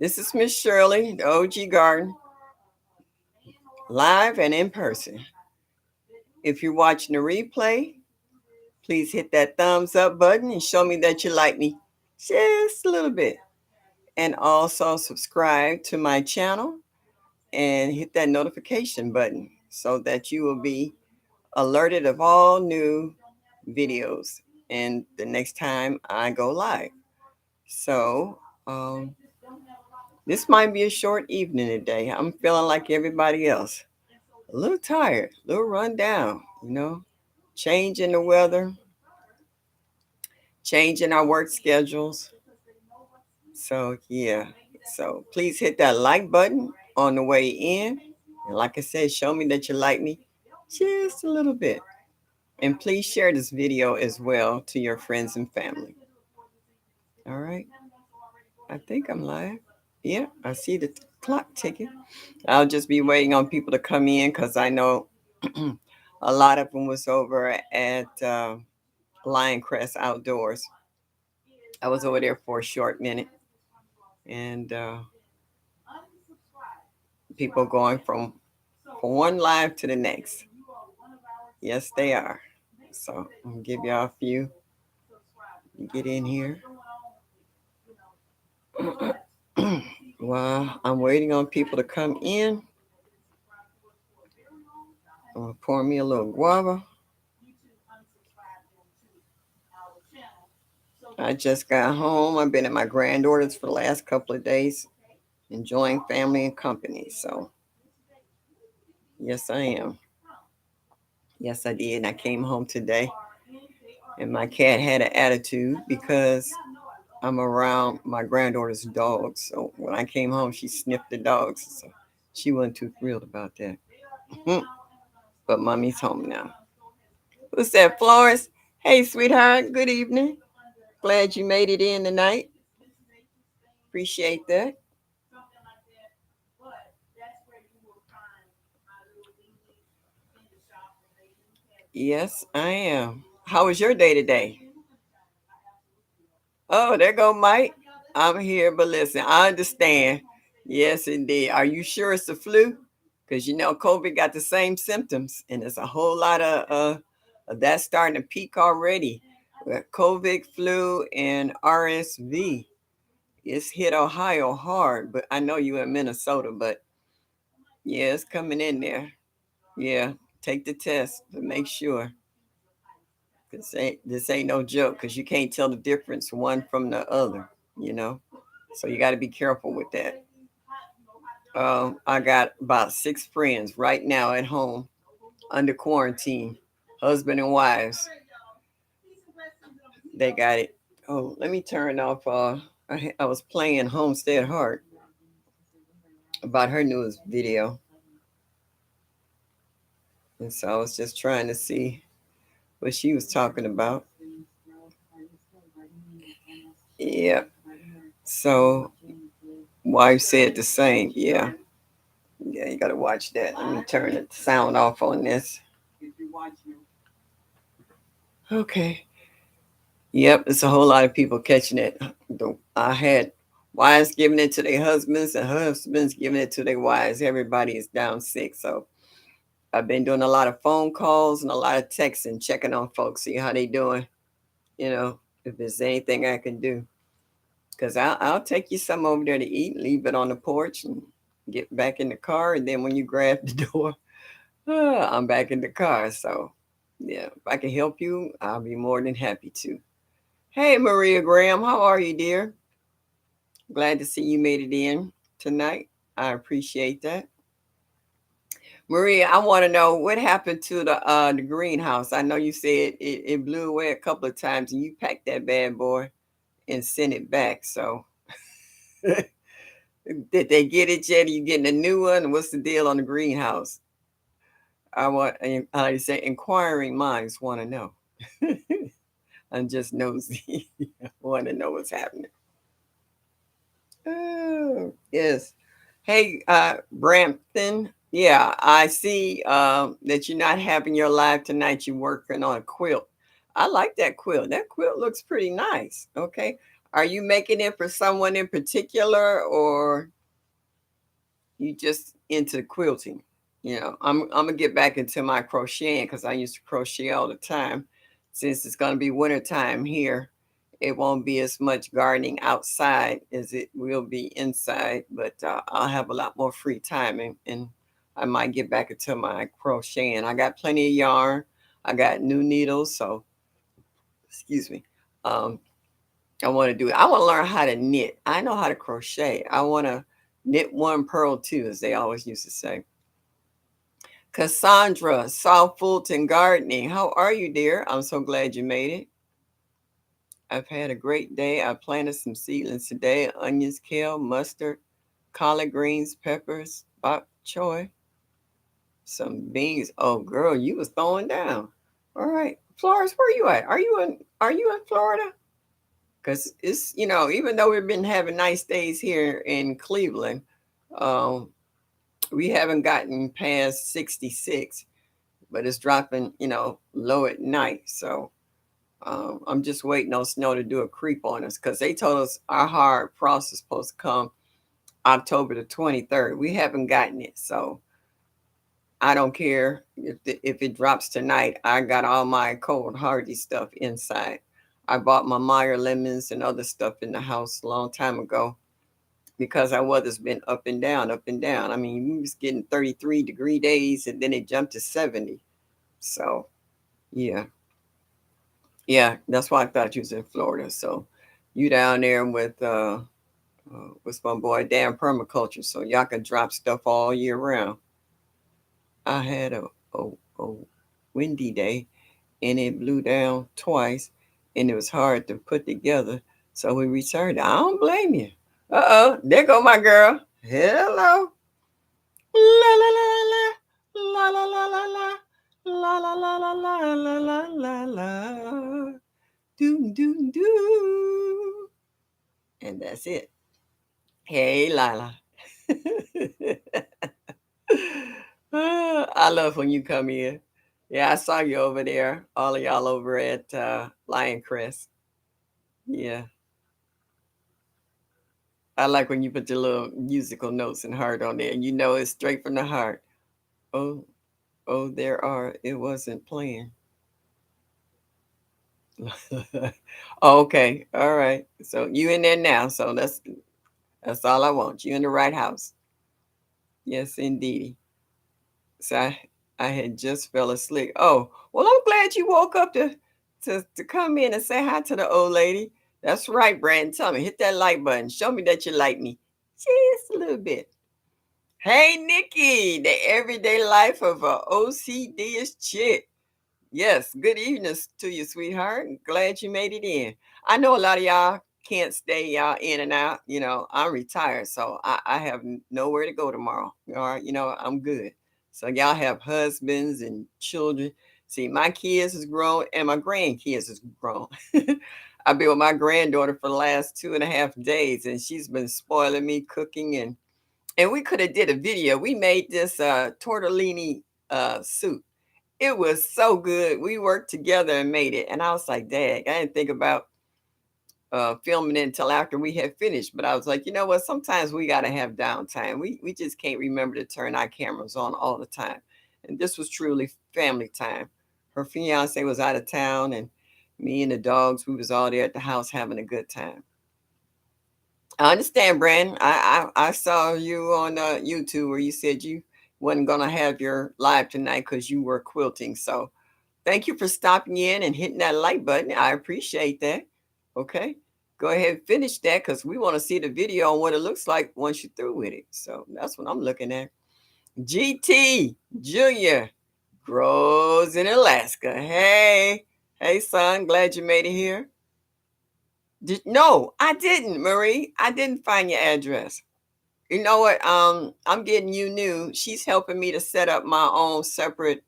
This is Miss Shirley, the OG Garden, live and in person. If you're watching the replay, please hit that thumbs up button and show me that you like me just a little bit. And also subscribe to my channel and hit that notification button so that you will be alerted of all new videos and the next time I go live. So, um, this might be a short evening today. I'm feeling like everybody else. A little tired, a little run down, change in the weather, change in our work schedules. So, yeah. So, please hit that like button on the way in. And like I said, show me that you like me just a little bit. And please share this video as well to your friends and family. All right. I think I'm live. Yeah, I see the clock ticking. I'll just be waiting on people to come in because I know a lot of them was over at Lioncrest Outdoors. I was over there for a short minute, and people going from one live to the next. Yes, they are. So I'll give y'all a few. Get in here. While I'm waiting on people to come in, I'm gonna pour me a little guava. I just got home. I've been at my granddaughter's for the last couple of days, enjoying family and company. So, yes, I am. Yes, I did. And I came home today, and my cat had an attitude because I'm around my granddaughter's dogs. So, when I came home, she sniffed the dogs. So, she wasn't too thrilled about that. But mommy's home now. Who's that, Florence? Hey, sweetheart. Good evening. Glad you made it in tonight. Appreciate that. Yes, I am. How was your day today? Oh, there go Mike. I'm here, but listen, I understand. Yes, indeed. Are you sure it's the flu? Because COVID got the same symptoms, and there's a whole lot of that starting to peak already. COVID, flu, and RSV. It's hit Ohio hard, but I know you in Minnesota, but yeah, it's coming in there. Yeah, take the test to make sure. This ain't no joke because you can't tell the difference one from the other, you know? So you got to be careful with that. I got about 6 friends right now at home under quarantine, husband and wives. They got it. Oh, let me turn off. I was playing Homestead Heart about her newest video. And so I was just trying to see what she was talking about. Yeah. So wife said the same. Yeah. Yeah, you gotta watch that. Let me turn the sound off on this. Okay. Yep, it's a whole lot of people catching it. I had wives giving it to their husbands and husbands giving it to their wives. Everybody is down sick. So I've been doing a lot of phone calls and a lot of texting, checking on folks, see how they doing. If there's anything I can do. Because I'll take you some over there to eat, leave it on the porch, and get back in the car. And then when you grab the door, I'm back in the car. So, yeah, if I can help you, I'll be more than happy to. Hey, Maria Graham, how are you, dear? Glad to see you made it in tonight. I appreciate that. Maria, I want to know what happened to the greenhouse. I know you said it blew away a couple of times, and you packed that bad boy and sent it back. So, did they get it yet? Are you getting a new one? What's the deal on the greenhouse? I say inquiring minds want to know. I'm just nosy. I want to know what's happening. Oh, yes. Hey, Brampton. Yeah, I see that you're not having your live tonight. You're working on a quilt. I like that quilt. That quilt looks pretty nice. Okay. Are you making it for someone in particular, or you just into quilting? I'm gonna get back into my crocheting because I used to crochet all the time. Since it's gonna be winter time here, it won't be as much gardening outside as it will be inside. But I'll have a lot more free time, and I might get back into my crocheting. I got plenty of yarn. I got new needles, so excuse me. Um, I want to do it. I want to learn how to knit. I know how to crochet. I want to knit one, pearl two, as they always used to say. Cassandra, South Fulton Gardening. How are you, dear? I'm so glad you made it. I've had a great day. I planted some seedlings today: onions, kale, mustard, collard greens, peppers, bok choy, some beans. Oh, girl, you was throwing down. All right, Flores, where you at? Are you in Florida? Because it's, even though we've been having nice days here in Cleveland, um, we haven't gotten past 66, but it's dropping, low at night. So I'm just waiting on snow to do a creep on us because they told us our hard frost is supposed to come October the 23rd. We haven't gotten it. So I don't care if it drops tonight. I got all my cold hardy stuff inside. I bought my Meyer lemons and other stuff in the house a long time ago because our weather's been up and down, up and down. I mean, we was getting 33-degree days and then it jumped to 70. So, yeah. Yeah, that's why I thought you was in Florida. So, you down there with my boy Dan Permaculture, so y'all can drop stuff all year round. I had a windy day and it blew down twice and it was hard to put together. So we returned. I don't blame you. There go my girl. Hello. La la la la la la la la la la la la la la la la la la. Doom doom doo. And that's it. Hey Lila. I love when you come in. Yeah, I saw you over there. All of y'all over at Lion Crest. Yeah. I like when you put your little musical notes and heart on there. You know it's straight from the heart. Oh, oh, there are. It wasn't playing. Okay, all right. So you in there now. So that's all I want. You in the right house. Yes, indeed. So I had just fell asleep. Oh, well, I'm glad you woke up to come in and say hi to the old lady. That's right, Brandon. Tell me, hit that like button. Show me that you like me. Just a little bit. Hey, Nikki, the everyday life of a OCD-ish chick. Yes, good evening to you, sweetheart. Glad you made it in. I know a lot of y'all can't stay y'all in and out. I'm retired, so I have nowhere to go tomorrow. All right, I'm good. So y'all have husbands and children. See, my kids is grown and my grandkids is grown. I've been with my granddaughter for the last 2.5 days, and she's been spoiling me, cooking, and we could have did a video. We made this tortellini soup. It was so good. We worked together and made it. And I was like, Dad, I didn't think about filming it until after we had finished. But I was like, you know what? Sometimes we got to have downtime. We just can't remember to turn our cameras on all the time. And this was truly family time. Her fiance was out of town, and me and the dogs, we was all there at the house having a good time. I understand, Brandon. I saw you on YouTube where you said you wasn't gonna have your live tonight because you were quilting. So thank you for stopping in and hitting that like button. I appreciate that. Okay. Go ahead and finish that because we want to see the video on what it looks like once you're through with it. So that's what I'm looking at. GT Junior grows in Alaska. Hey, hey, son. Glad you made it here. No, I didn't, Marie. I didn't find your address. You know what? I'm getting you new. She's helping me to set up my own separate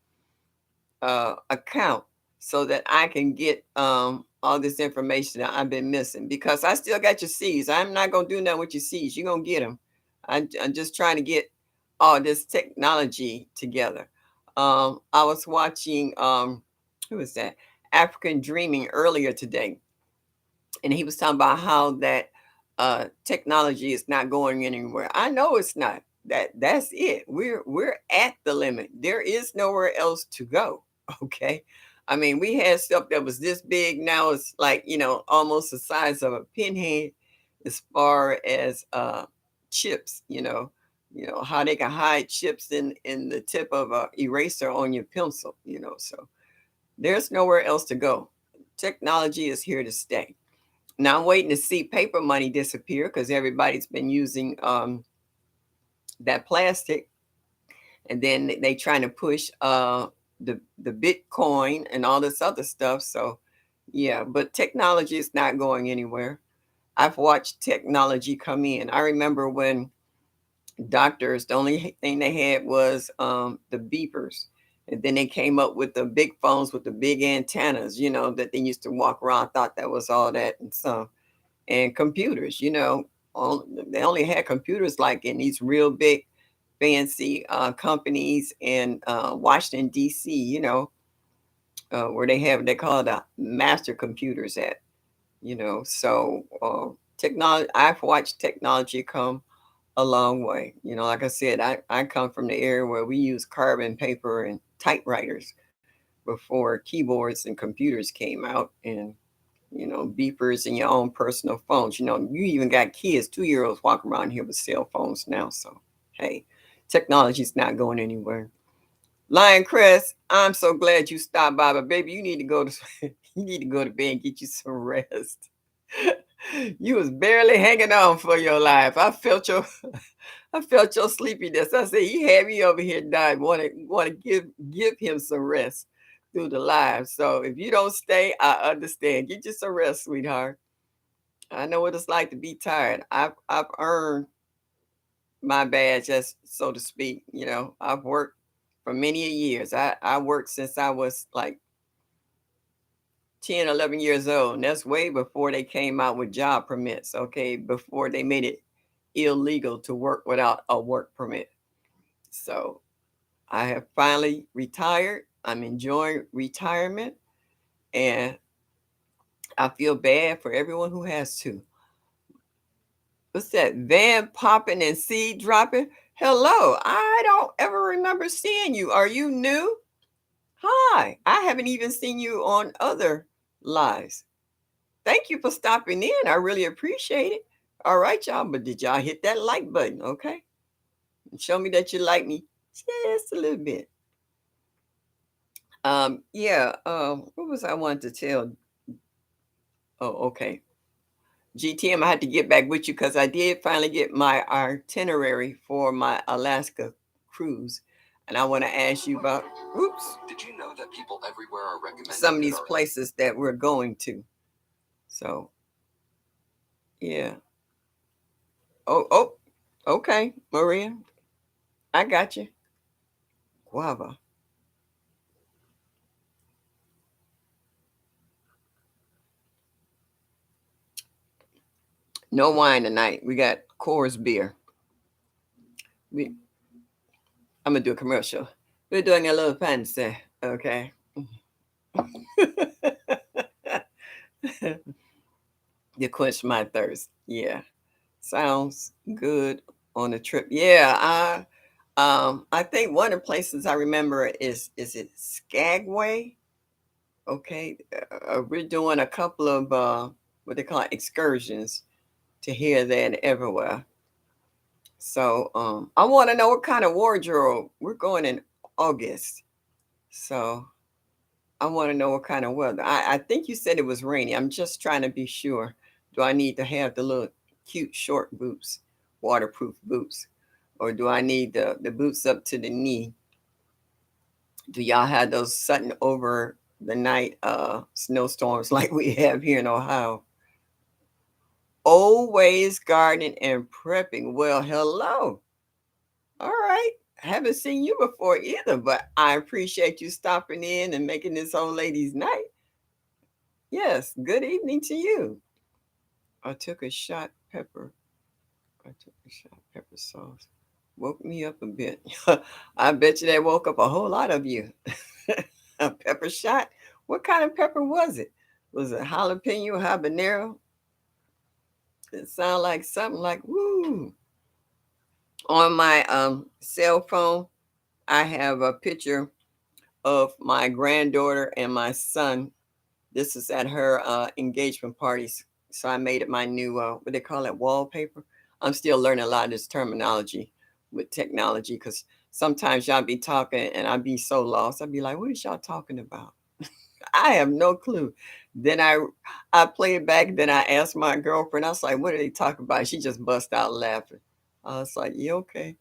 account so that I can get all this information that I've been missing because I still got your seeds. I'm not gonna do nothing with your seeds. You're gonna get them. I'm just trying to get all this technology together. I was watching who is that? African Dreaming earlier today, and he was talking about how that technology is not going anywhere. I know it's not. That's it. We're at the limit. There is nowhere else to go. Okay. I mean, we had stuff that was this big. Now it's like, almost the size of a pinhead as far as chips, how they can hide chips in the tip of a eraser on your pencil, so there's nowhere else to go. Technology is here to stay. Now I'm waiting to see paper money disappear because everybody's been using that plastic, and then they trying to push the Bitcoin and all this other stuff. So yeah, but technology is not going anywhere. I've watched technology come in. I remember when doctors, the only thing they had was the beepers. And then they came up with the big phones with the big antennas, that they used to walk around. Thought that was all that and so. And computers, they only had computers like in these real big fancy companies in Washington D.C. Where they call it master computers at. So technology. I've watched technology come a long way. Like I said, I come from the area where we use carbon paper and typewriters before keyboards and computers came out, and beepers and your own personal phones. You even got kids, 2 year olds walking around here with cell phones now. So, hey, technology's not going anywhere. Lion Crest, I'm so glad you stopped by, but baby, you need to go to you need to go to bed and get you some rest. You was barely hanging on for your life. I felt your sleepiness. I said he had me over here dying. Want to give him some rest through the live. So if you don't stay, I understand. Get you some rest, sweetheart. I know what it's like to be tired. I've earned my badge, as so to speak. I've worked for many years. I worked since I was like 10, 11 years old. And that's way before they came out with job permits. Okay, before they made it illegal to work without a work permit. So I have finally retired. I'm enjoying retirement, and I feel bad for everyone who has to. What's that? Van popping and seed dropping? Hello, I don't ever remember seeing you. Are you new? Hi, I haven't even seen you on other lives. Thank you for stopping in. I really appreciate it. All right, y'all, but did y'all hit that like button? Okay. And show me that you like me just a little bit. Yeah, what was I wanted to tell? Oh, okay. GTM, I had to get back with you because I did finally get my itinerary for my Alaska cruise. And I want to ask you about, oops, did you know that people everywhere are recommending some of these places that we're going to? So, yeah. Oh, okay, Maria, I got you. Guava. No wine tonight. We got Coors beer. We, I'm gonna do a commercial. We're doing a little fancy, okay? You quench my thirst. Yeah, sounds good on the trip. Yeah, I think one of the places I remember is it Skagway? Okay, we're doing a couple of what they call excursions to here, there, and everywhere. So I want to know what kind of wardrobe we're going in August. So I want to know what kind of weather. I think you said it was rainy. I'm just trying to be sure. Do I need to have the little cute short boots, waterproof boots? Or do I need the boots up to the knee? Do y'all have those sudden over the night snowstorms like we have here in Ohio? Always gardening and prepping. Well, hello. All right. Haven't seen you before either, but I appreciate you stopping in and making this old lady's night. Yes, good evening to you. I took a shot pepper. I took a shot pepper sauce. Woke me up a bit. I bet you that woke up a whole lot of you. A pepper shot? What kind of pepper was it? Was it jalapeno, habanero? It sounds like something like woo. On my cell phone, I have a picture of my granddaughter and my son. This is at her engagement parties. So I made it my new what they call it, wallpaper. I'm still learning a lot of this terminology with technology because sometimes y'all be talking and I be so lost. I'd be like, what is y'all talking about? I have no clue. Then I play it back. Then I asked my girlfriend. I was like, "What are they talking about?" She just bust out laughing. I was like, "You okay?"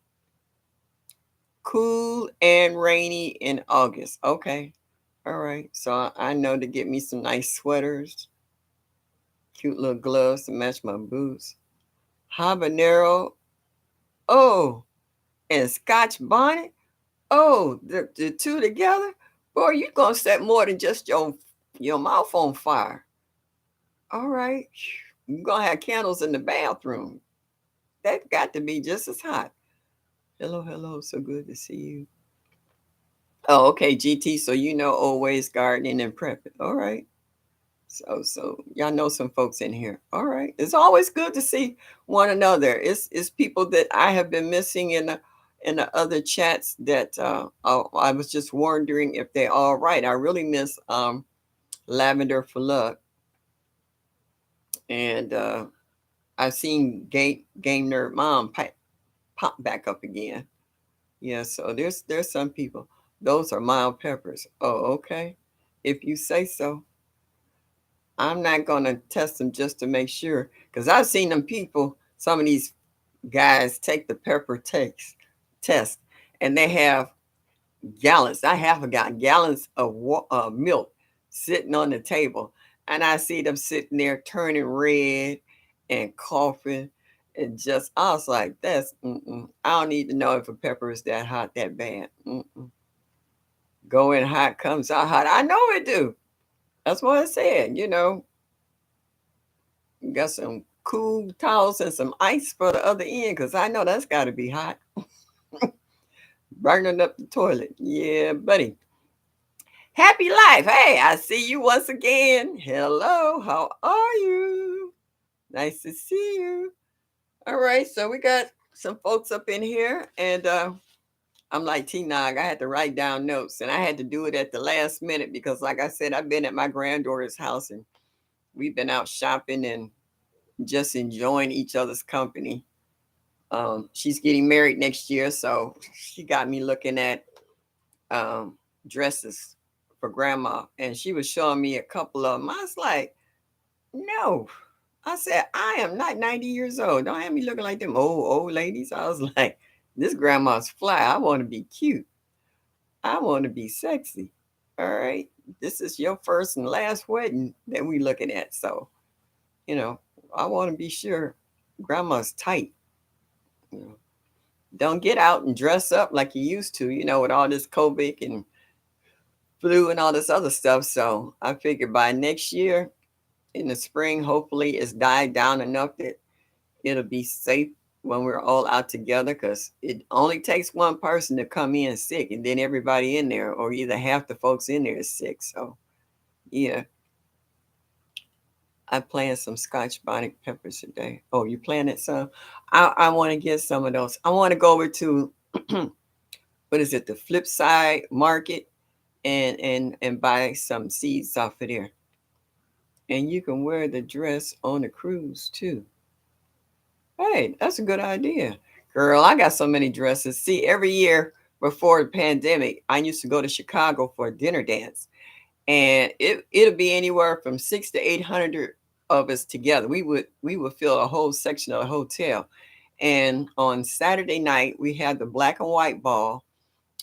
Cool and rainy in August. Okay, all right. So I know to get me some nice sweaters, cute little gloves to match my boots, habanero. Oh, and Scotch bonnet. Oh, the two together. Boy, you gonna set more than just your mouth on fire. All right. You're gonna have candles in the bathroom. That got to be just as hot. Hello, hello. So good to see you. Oh, okay, GT. So you know always gardening and prepping. All right. So y'all know some folks in here. All right. It's always good to see one another. It's people that I have been missing in the other chats that I was just wondering if they're all right. I really miss Lavender for Luck and I've seen Game Nerd Mom pop back up again. Yeah, so there's some people. Those are mild peppers. Oh, okay. If you say so. I'm not gonna test them just to make sure. Because I've seen them people, some of these guys take the pepper test and they have gallons. I have got gallons of milk sitting on the table. And I see them sitting there turning red and coughing. And just, I was like, I don't need to know if a pepper is that hot, that bad. Go in hot, comes out hot. I know it do. That's what I said. You got some cool towels and some ice for the other end because I know that's got to be hot. Burning up the toilet. Yeah, buddy. Happy life. Hey, I see you once again. Hello, how are you? Nice to see you. All right, so we got some folks up in here, and I'm like T Nog. I had to write down notes, and I had to do it at the last minute because, like I said, I've been at my granddaughter's house, and we've been out shopping and just enjoying each other's company. She's getting married next year, so she got me looking at um, dresses for grandma, and she was showing me a couple of them. I was like, no. I said, I am not 90 years old. Don't have me looking like them old ladies. I was like, this grandma's fly. I want to be cute. I want to be sexy. All right. This is your first and last wedding that we looking at. So, you know, I want to be sure grandma's tight. You know, don't get out and dress up like you used to, with all this COVID and flu and all this other stuff. So I figured by next year in the spring, hopefully it's died down enough that it'll be safe when we're all out together because it only takes one person to come in sick and then everybody in there or either half the folks in there is sick. So yeah, I planted some scotch bonnet peppers today. Oh, you planted some? I want to get some of those. I want to go over to what is it, the flip side market and buy some seeds off of there. And you can wear the dress on the cruise too. Hey, that's a good idea. Girl, I got so many dresses. See, every year before the pandemic, I used to go to Chicago for a dinner dance. And it'll be anywhere from 600 to 800 of us together. We would fill a whole section of the hotel. And on Saturday night, we had the black and white ball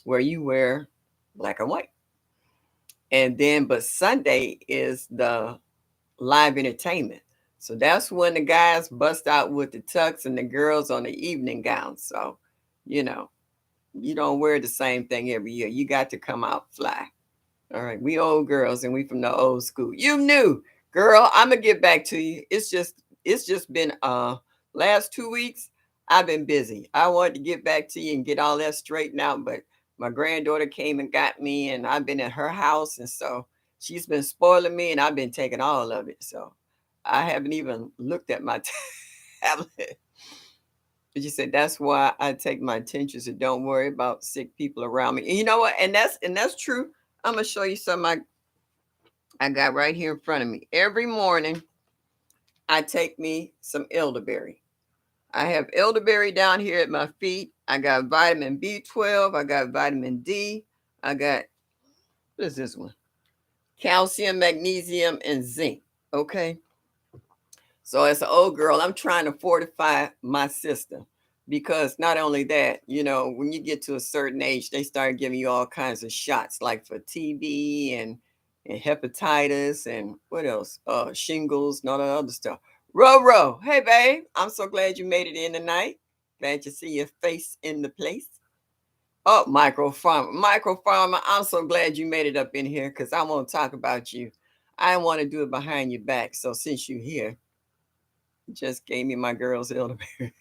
where you wear black and white. And then but Sunday is the live entertainment. So that's when the guys bust out with the tux and the girls on the evening gowns. So, you know, you don't wear the same thing every year. You got to come out fly. All right. We old girls and we from the old school. You knew, girl, I'm gonna get back to you. It's just been last 2 weeks. I've been busy. I wanted to get back to you and get all that straightened out, but my granddaughter came and got me, and I've been at her house, and so she's been spoiling me, and I've been taking all of it. So I haven't even looked at my tablet. But you said that's why I take my tinctures and don't worry about sick people around me. And you know what? And that's true. I'm gonna show you something I got right here in front of me. Every morning I take me some elderberry. I have elderberry down here at my feet. I got vitamin B12. I got vitamin D. I got, what is this one? Calcium, magnesium, and zinc. Okay. So as an old girl, I'm trying to fortify my system because not only that, when you get to a certain age, they start giving you all kinds of shots, like for TB and hepatitis and what else? Shingles and all that other stuff. Ro, hey babe, I'm so glad you made it in tonight. Glad to see your face in the place. Oh, micro farmer, I'm so glad you made it up in here because I want to talk about you. I want to do it behind your back. So since you're here, just gave me my girl's elderberry.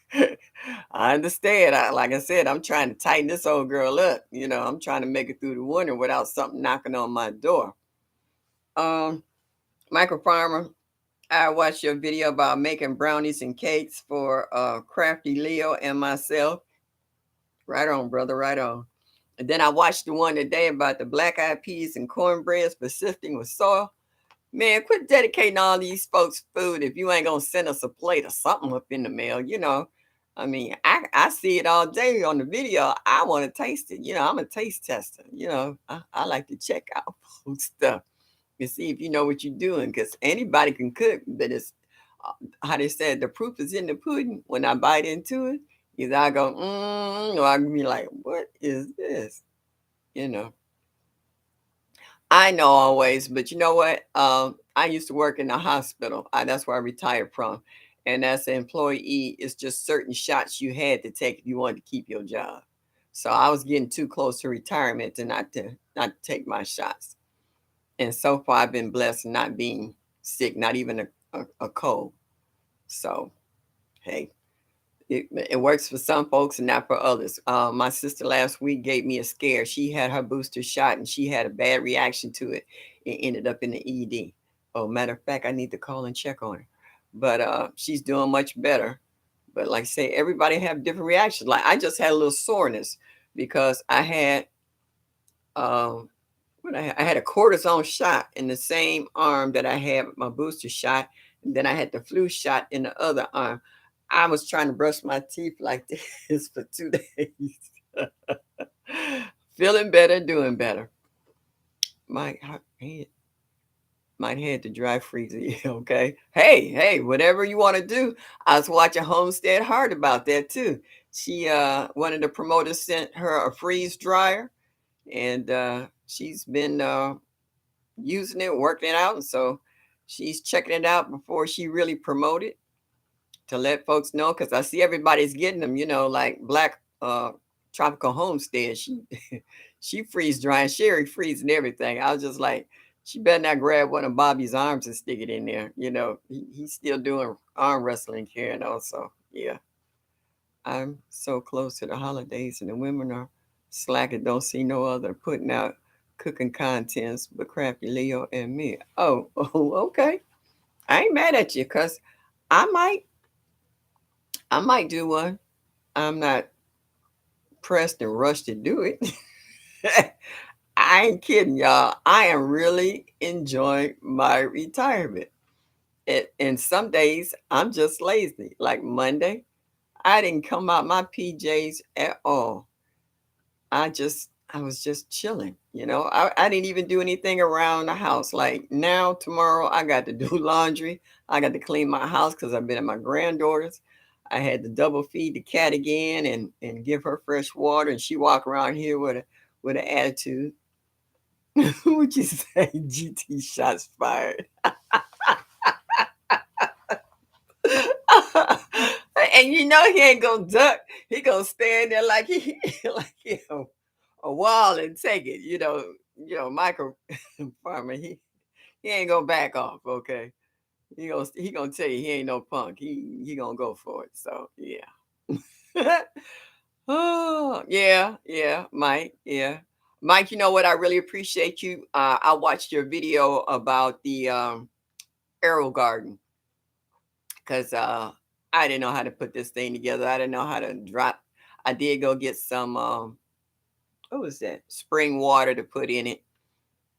I understand. Like I said, I'm trying to tighten this old girl up. I'm trying to make it through the winter without something knocking on my door. Um, Michael Farmer, I watched your video about making brownies and cakes for Crafty Leo and myself. Right on, brother. Right on. And then I watched the one today about the black eyed peas and cornbread, persisting with soil. Man, quit dedicating all these folks food if you ain't gonna send us a plate or something up in the mail. I mean, I see it all day on the video. I want to taste it. I'm a taste tester. I like to check out food stuff and see if you know what you're doing because anybody can cook, but it's how they said the proof is in the pudding. When I bite into it, either I go, or I can be like, what is this? You know. I know always, but you know what? I used to work in the hospital. That's where I retired from. And as an employee, it's just certain shots you had to take if you wanted to keep your job. So I was getting too close to retirement to not take my shots. And so far, I've been blessed not being sick, not even a cold. So hey, it works for some folks and not for others. My sister last week gave me a scare. She had her booster shot and she had a bad reaction to it. It ended up in the ED. Oh, matter of fact, I need to call and check on her. But she's doing much better. But like I say, everybody have different reactions. Like I just had a little soreness because I had I had a cortisone shot in the same arm that I had my booster shot, and then I had the flu shot in the other arm. I was trying to brush my teeth like this for 2 days. Feeling better, doing better. My head, my head to dry freezer. Okay. Hey, whatever you want to do. I was watching Homestead Hard about that too. She one of the promoters sent her a freeze dryer, and she's been using it, working it out. And so she's checking it out before she really promote it to let folks know. Cause I see everybody's getting them, like Black Tropical Homestead. She she freeze drying, Sherry freezing everything. I was just like, she better not grab one of Bobby's arms and stick it in there. He's still doing arm wrestling here and also, yeah. I'm so close to the holidays and the women are slacking. Don't see no other putting out cooking contents but Crafty Leo and me. Oh, oh, okay. I ain't mad at you because I might I might do one. I'm not pressed and rushed to do it. I ain't kidding, y'all. I am really enjoying my retirement. And some days I'm just lazy. Like Monday, I didn't come out my PJs at all. I was just chilling. I didn't even do anything around the house. Like now, tomorrow, I got to do laundry. I got to clean my house because I've been at my granddaughter's. I had to double feed the cat again and give her fresh water. And she walk around here with an attitude. What you say? GT shots fired. And he ain't gonna duck. He gonna stand there like he like a wall and take it. Michael Farmer. He ain't gonna back off. Okay, he gonna tell you he ain't no punk. He gonna go for it. So yeah. Oh yeah, Mike. Yeah, Mike. You know what? I really appreciate you. I watched your video about the Arrow Garden because I didn't know how to put this thing together. I didn't know how to drop. I did go get some what was that? Spring water to put in it.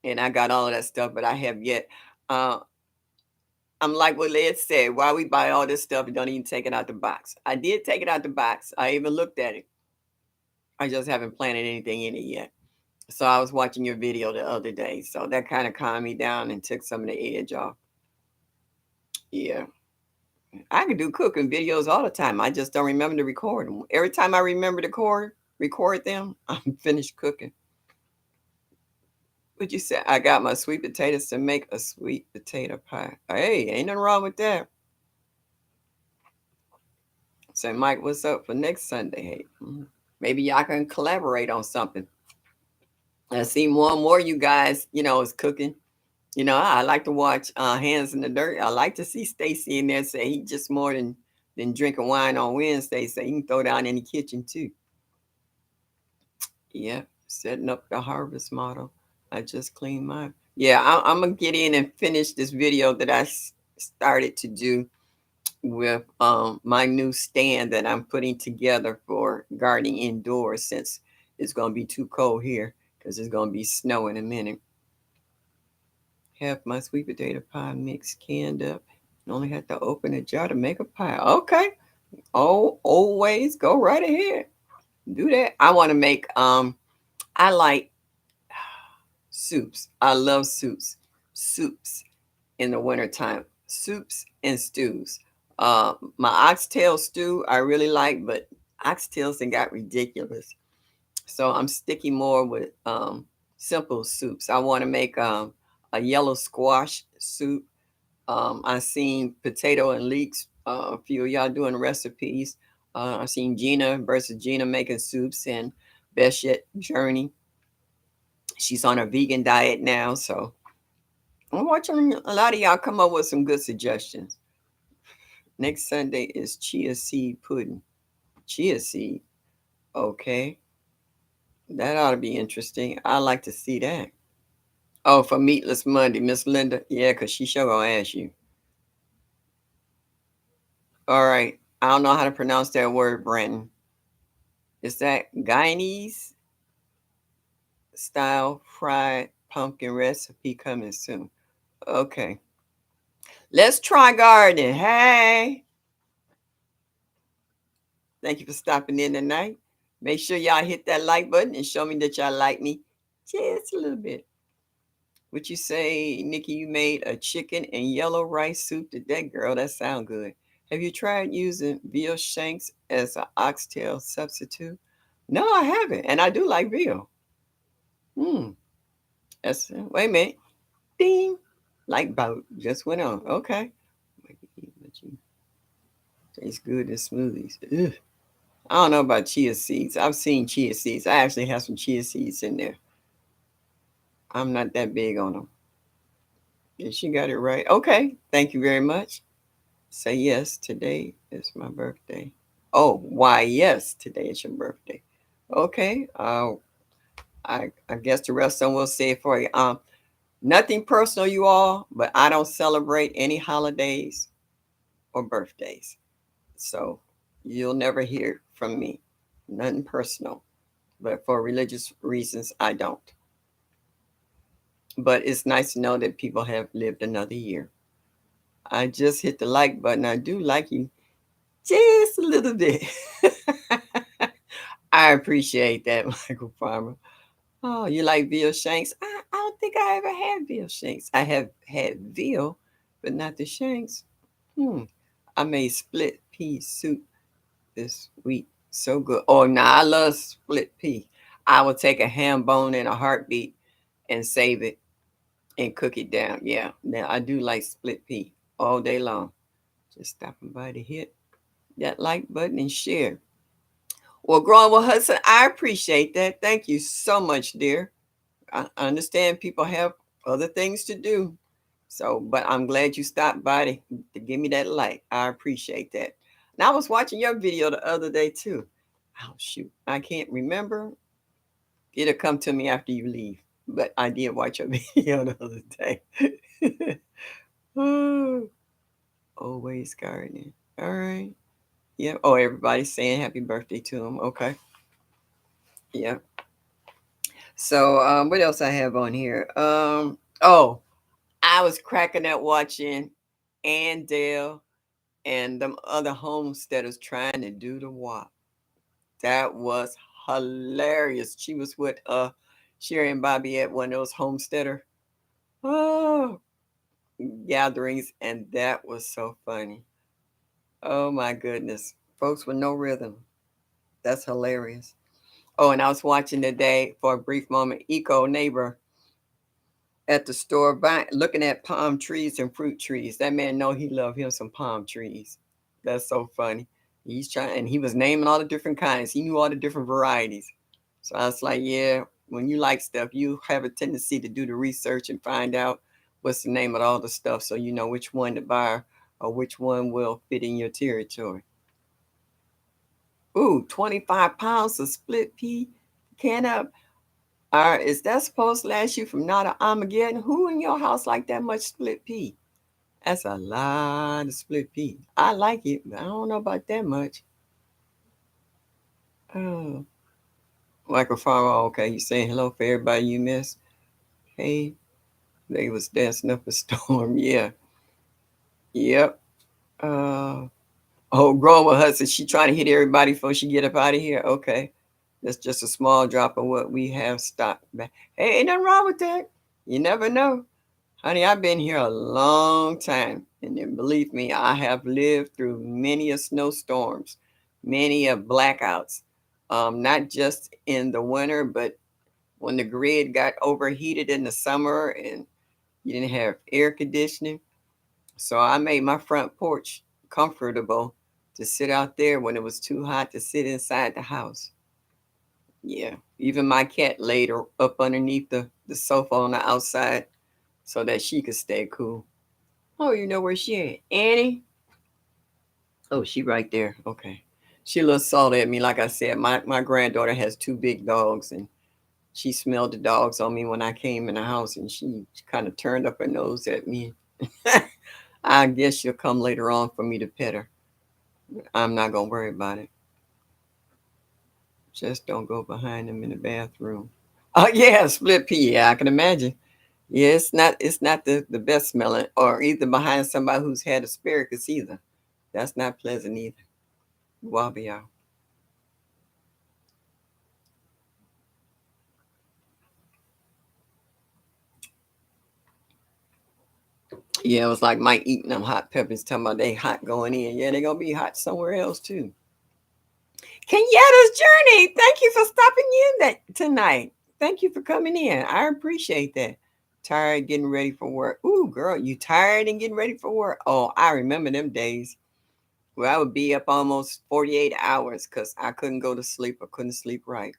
And I got all of that stuff, but I have yet. Uh I'm like what Led said, why we buy all this stuff and don't even take it out the box. I did take it out the box. I even looked at it. I just haven't planted anything in it yet. So I was watching your video the other day. So that kind of calmed me down and took some of the edge off. Yeah. I can do cooking videos all the time. I just don't remember to record them. Every time I remember to record them, I'm finished cooking. What you say? I got my sweet potatoes to make a sweet potato pie. Hey, ain't nothing wrong with that. Say, Mike, what's up for next Sunday? Hey, maybe y'all can collaborate on something. I see more and more you guys, is cooking. I like to watch Hands in the Dirt. I like to see Stacy in there say he just more than drinking wine on Wednesday. So he can throw down in the kitchen too. Yeah, setting up the harvest model. I just cleaned mine. Yeah, I'm gonna get in and finish this video that I started to do with my new stand that I'm putting together for gardening indoors since it's gonna be too cold here because it's gonna be snow in a minute. Have my sweet potato pie mix canned up. Only have to open a jar to make a pie. Okay. Oh, always go right ahead. Do that. I want to make I like soups. I love soups. Soups in the wintertime. Soups and stews. My oxtail stew I really like, but oxtails and got ridiculous. So I'm sticking more with simple soups. I want to make a yellow squash soup. I seen Potato and Leeks. A few of y'all doing recipes. I seen Gina versus Gina making soups and Best Yet Journey. She's on a vegan diet now, so I'm watching a lot of y'all come up with some good suggestions. Next Sunday is chia seed pudding. Chia seed, okay, that ought to be interesting. I like to see that. Oh, for Meatless Monday, Miss Linda, yeah, cause she sure gonna ask you. All right. I don't know how to pronounce that word, Brandon. Is that Guyanese style fried pumpkin recipe coming soon? Okay. Let's try gardening. Hey. Thank you for stopping in tonight. Make sure y'all hit that like button and show me that y'all like me just a little bit. What you say, Nikki? You made a chicken and yellow rice soup today, girl. That sound good. Have you tried using veal shanks as an oxtail substitute? No, I haven't, and I do like veal. Hmm. That's wait a minute. Ding. Light bulb just went on. Okay. Tastes good in smoothies. Ugh. I don't know about chia seeds. I've seen chia seeds. I actually have some chia seeds in there. I'm not that big on them. Yeah, she got it right. Okay. Thank you very much. Say yes. Today is my birthday. Oh, why yes? Today is your birthday. Okay. I guess the rest of them will say it for you. Nothing personal, you all, but I don't celebrate any holidays or birthdays. So you'll never hear from me. Nothing personal. But for religious reasons, I don't. But it's nice to know that people have lived another year. I just hit the like button. I do like you just a little bit. I appreciate that, Michael Farmer. Oh, you like veal shanks? I don't think I ever had veal shanks. I have had veal, but not the shanks. Hmm. I made split pea soup this week. So good. Oh, now I love split pea. I will take a ham bone in a heartbeat and save it and cook it down. Yeah. Now I do like split pea all day long. Just stopping by to hit that like button and share. Well, growing with Hudson, I appreciate that. Thank you so much, dear. I understand people have other things to do. So, but I'm glad you stopped by to give me that like. I appreciate that. And I was watching your video the other day too. Oh shoot, I can't remember. It'll come to me after you leave. But I did watch your video the other day. Oh, always gardening. All right. Yeah. Oh, everybody's saying happy birthday to him. Okay. Yeah. So, what else I have on here? Oh, I was cracking up watching Andale and them other homesteaders trying to do the walk. That was hilarious. She was with Sherry and Bobby at one of those homesteader oh gatherings, and that was so funny. Oh my goodness. Folks with no rhythm. That's hilarious. Oh, and I was watching today for a brief moment Eco Neighbor at the store buying, looking at palm trees and fruit trees. That man know he love him some palm trees. That's so funny. He's trying, and he was naming all the different kinds. He knew all the different varieties. So I was like, yeah, when you like stuff, you have a tendency to do the research and find out what's the name of all the stuff, so you know which one to buy or which one will fit in your territory. Ooh, 25 pounds of split pea can of is that supposed to last you from now to Armageddon? Who in your house like that much split pea? That's a lot of split pea. I like it, but I don't know about that much. Oh, Michael Farmer, okay, you saying hello for everybody you missed. Hey, they was dancing up a storm. Yeah, yep. Uh, oh, Groma Hudson, she trying to hit everybody before she get up out of here. Okay, that's just a small drop of what we have stocked back. Hey, ain't nothing wrong with that. You never know. Honey, I've been here a long time, and then believe me, I have lived through many a snowstorms, many a blackouts. Not just in the winter, but when the grid got overheated in the summer and you didn't have air conditioning. So I made my front porch comfortable to sit out there when it was too hot to sit inside the house. Yeah, even my cat laid her up underneath the sofa on the outside so that she could stay cool. Oh, you know where she at? Annie? Oh, she right there. Okay. She a little salty at me. Like I said, my granddaughter has two big dogs, and she smelled the dogs on me when I came in the house, and she kind of turned up her nose at me. I guess she'll come later on for me to pet her. I'm not gonna worry about it. Just don't go behind them in the bathroom. Oh yeah, split pea. Yeah, I can imagine. Yeah, it's not the best smelling, or either behind somebody who's had asparagus either. That's not pleasant either. Wabi out. Yeah, it was like Mike eating them hot peppers, talking about they hot going in. Yeah, they gonna be hot somewhere else too. Kenyatta's Journey, thank you for stopping in that tonight. Thank you for coming in. I appreciate that. Tired getting ready for work. Ooh, girl, you tired and getting ready for work? Oh, I remember them days where I would be up almost 48 hours because I couldn't go to sleep. I couldn't sleep right.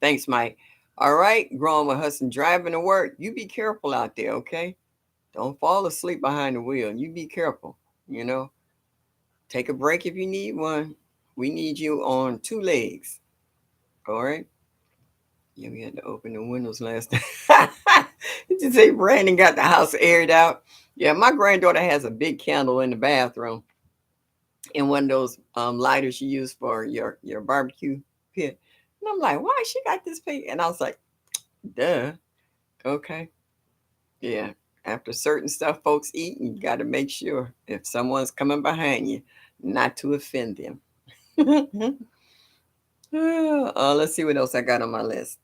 Thanks, Mike. All right, growing with Hudson, driving to work. You be careful out there, okay? Don't fall asleep behind the wheel. You be careful. You know, take a break if you need one. We need you on two legs. All right. Yeah, we had to open the windows last time. Did you say Brandon got the house aired out? Yeah, my granddaughter has a big candle in the bathroom and one of those lighters you use for your barbecue pit. And I'm like, why she got this pig? And I was like, duh. Okay. Yeah. After certain stuff folks eat, you got to make sure if someone's coming behind you, not to offend them. Let's see what else I got on my list.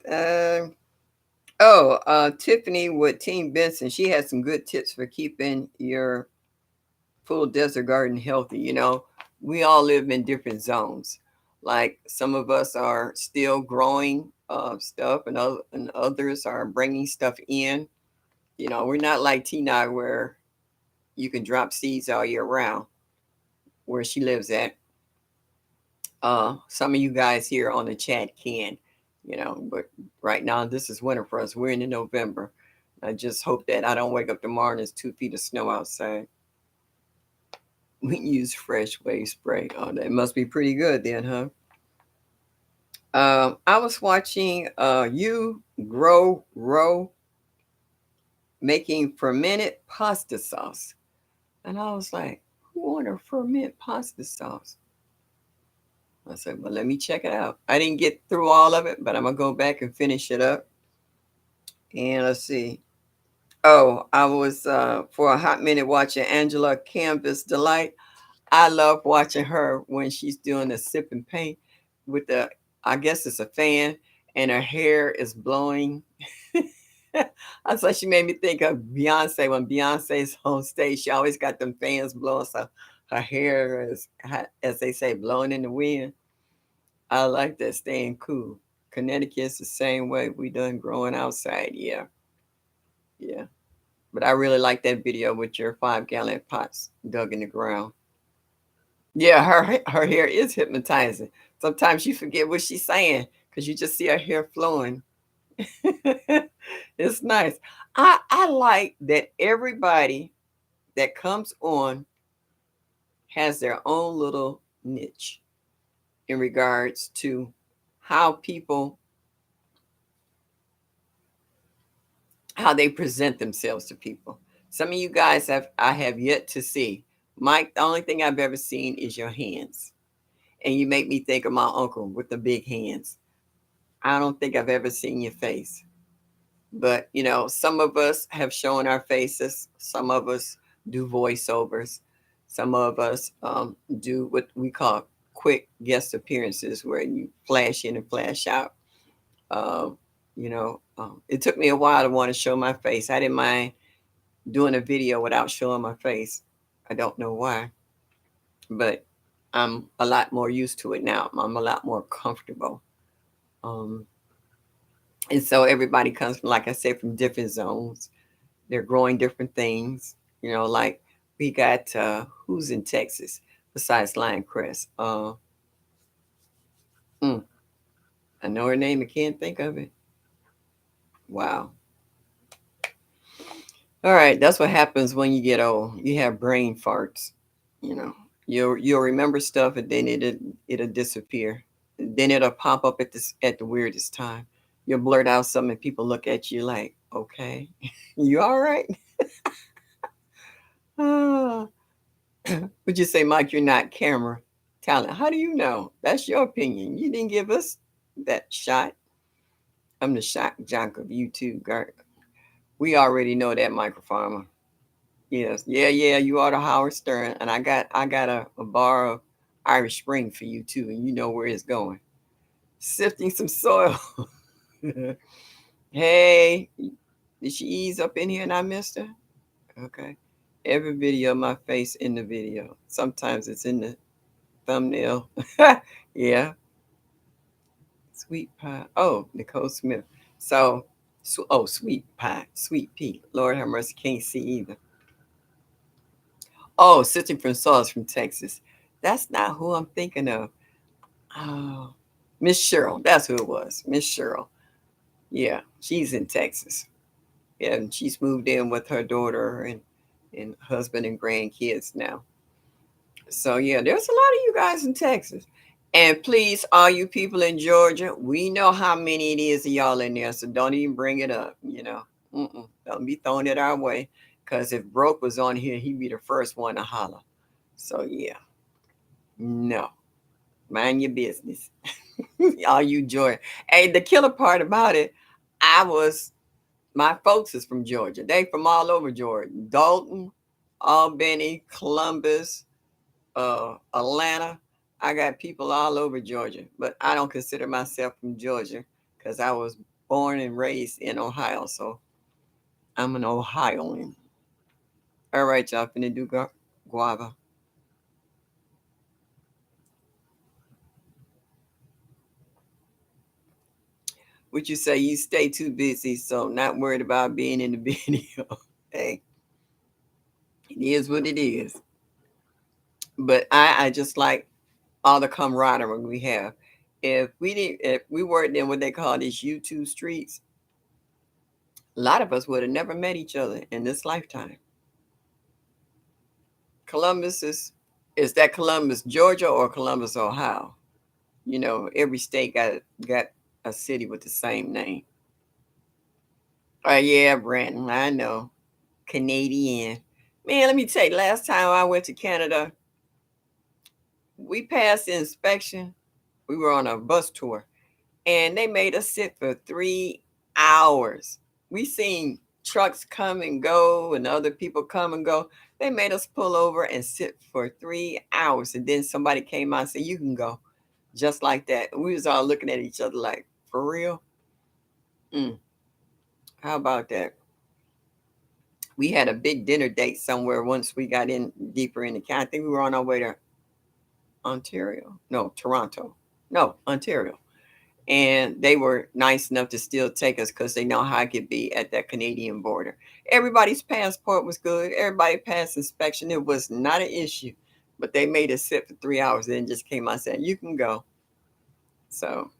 Tiffany with Team Benson, she has some good tips for keeping your full desert garden healthy. You know, we all live in different zones. Like some of us are still growing stuff, and others are bringing stuff in. You know, we're not like Tina where you can drop seeds all year round where she lives at. Some of you guys here on the chat can, you know, but right now this is winter for us. We're in November. I just hope that I don't wake up tomorrow and there's 2 feet of snow outside. We use fresh wave spray. Oh, that must be pretty good then, huh? I was watching you grow row making fermented pasta sauce, and I was like, who want to ferment pasta sauce? I said, well, let me check it out. I didn't get through all of it, but I'm gonna go back and finish it up. And let's see. Oh, I was for a hot minute watching Angela Canvas Delight. I love watching her when she's doing the sip and paint with the, I guess it's a fan, and her hair is blowing. I thought she made me think of Beyonce when Beyonce's on stage. She always got them fans blowing, so her hair is, as they say, blowing in the wind. I like that, staying cool. Connecticut's the same way. We done growing outside, yeah, yeah. But I really like that video with your 5-gallon pots dug in the ground. Yeah, her hair is hypnotizing. Sometimes you forget what she's saying because you just see her hair flowing. It's nice. I like that everybody that comes on has their own little niche in regards to how people, how they present themselves to people. Some of you guys I have yet to see. Mike, the only thing I've ever seen is your hands. And you make me think of my uncle with the big hands. I don't think I've ever seen your face. But, some of us have shown our faces. Some of us do voiceovers. Some of us do what we call quick guest appearances where you flash in and flash out. Um, it took me a while to want to show my face. I didn't mind doing a video without showing my face. I don't know why, but I'm a lot more used to it now. I'm a lot more comfortable. Um, and so everybody comes from, like I said, from different zones. They're growing different things. Like we got who's in Texas besides Lion Crest? Mm, I know her name. I can't think of it. Wow. All right, that's what happens when you get old. You have brain farts. You know, you'll remember stuff, and then it'll disappear. Then it'll pop up at the weirdest time. You'll blurt out something, and people look at you like, "Okay, you all right?" Ah. Would you say, Mike, you're not camera talent? How do you know? That's your opinion. You didn't give us that shot. I'm the shock jock of YouTube. We already know that, microfarmer. Yes, yeah, yeah. You are the Howard Stern, and I got a bar of Irish Spring for you too, and you know where it's going. Sifting some soil. Hey, did she ease up in here and I missed her? Okay. Every video, my face in the video. Sometimes it's in the thumbnail. Yeah. Sweet pie. Oh, Nicole Smith. So, sweet pie, sweet pea. Lord have mercy, can't see either. Oh, Sister from Sauce from Texas. That's not who I'm thinking of. Oh, Miss Cheryl. That's who it was. Miss Cheryl. Yeah, she's in Texas. Yeah, and she's moved in with her daughter and husband and grandkids now. So yeah, there's a lot of you guys in Texas. And please, all you people in Georgia, we know how many it is of y'all in there, so don't even bring it up. Don't be throwing it our way. Because if Broke was on here, he'd be the first one to holler. So yeah, no, mind your business. All you Georgia. Hey, the killer part about it, my folks is from Georgia. They from all over Georgia. Dalton, Albany, Columbus, Atlanta. I got people all over Georgia, but I don't consider myself from Georgia because I was born and raised in Ohio. So I'm an Ohioan. All right, y'all finna do guava. Would you say you stay too busy, so not worried about being in the video? Hey, it is what it is. But I just like all the camaraderie we have. If we weren't in what they call these YouTube streets, a lot of us would have never met each other in this lifetime. Columbus is that Columbus, Georgia, or Columbus, Ohio? Every state got a city with the same name. Oh yeah, Brandon, I know. Canadian. Man, let me tell you, last time I went to Canada, we passed the inspection. We were on a bus tour, and they made us sit for 3 hours. We seen trucks come and go and other people come and go. They made us pull over and sit for 3 hours. And then somebody came out and said, "You can go." Just like that. We was all looking at each other like, for real? Mm, how about that? We had a big dinner date somewhere once we got in deeper in the county. I think we were on our way to Ontario. No, Toronto. No, Ontario. And they were nice enough to still take us because they know how I could be at that Canadian border. Everybody's passport was good. Everybody passed inspection. It was not an issue. But they made us sit for 3 hours and then just came out saying, "You can go." So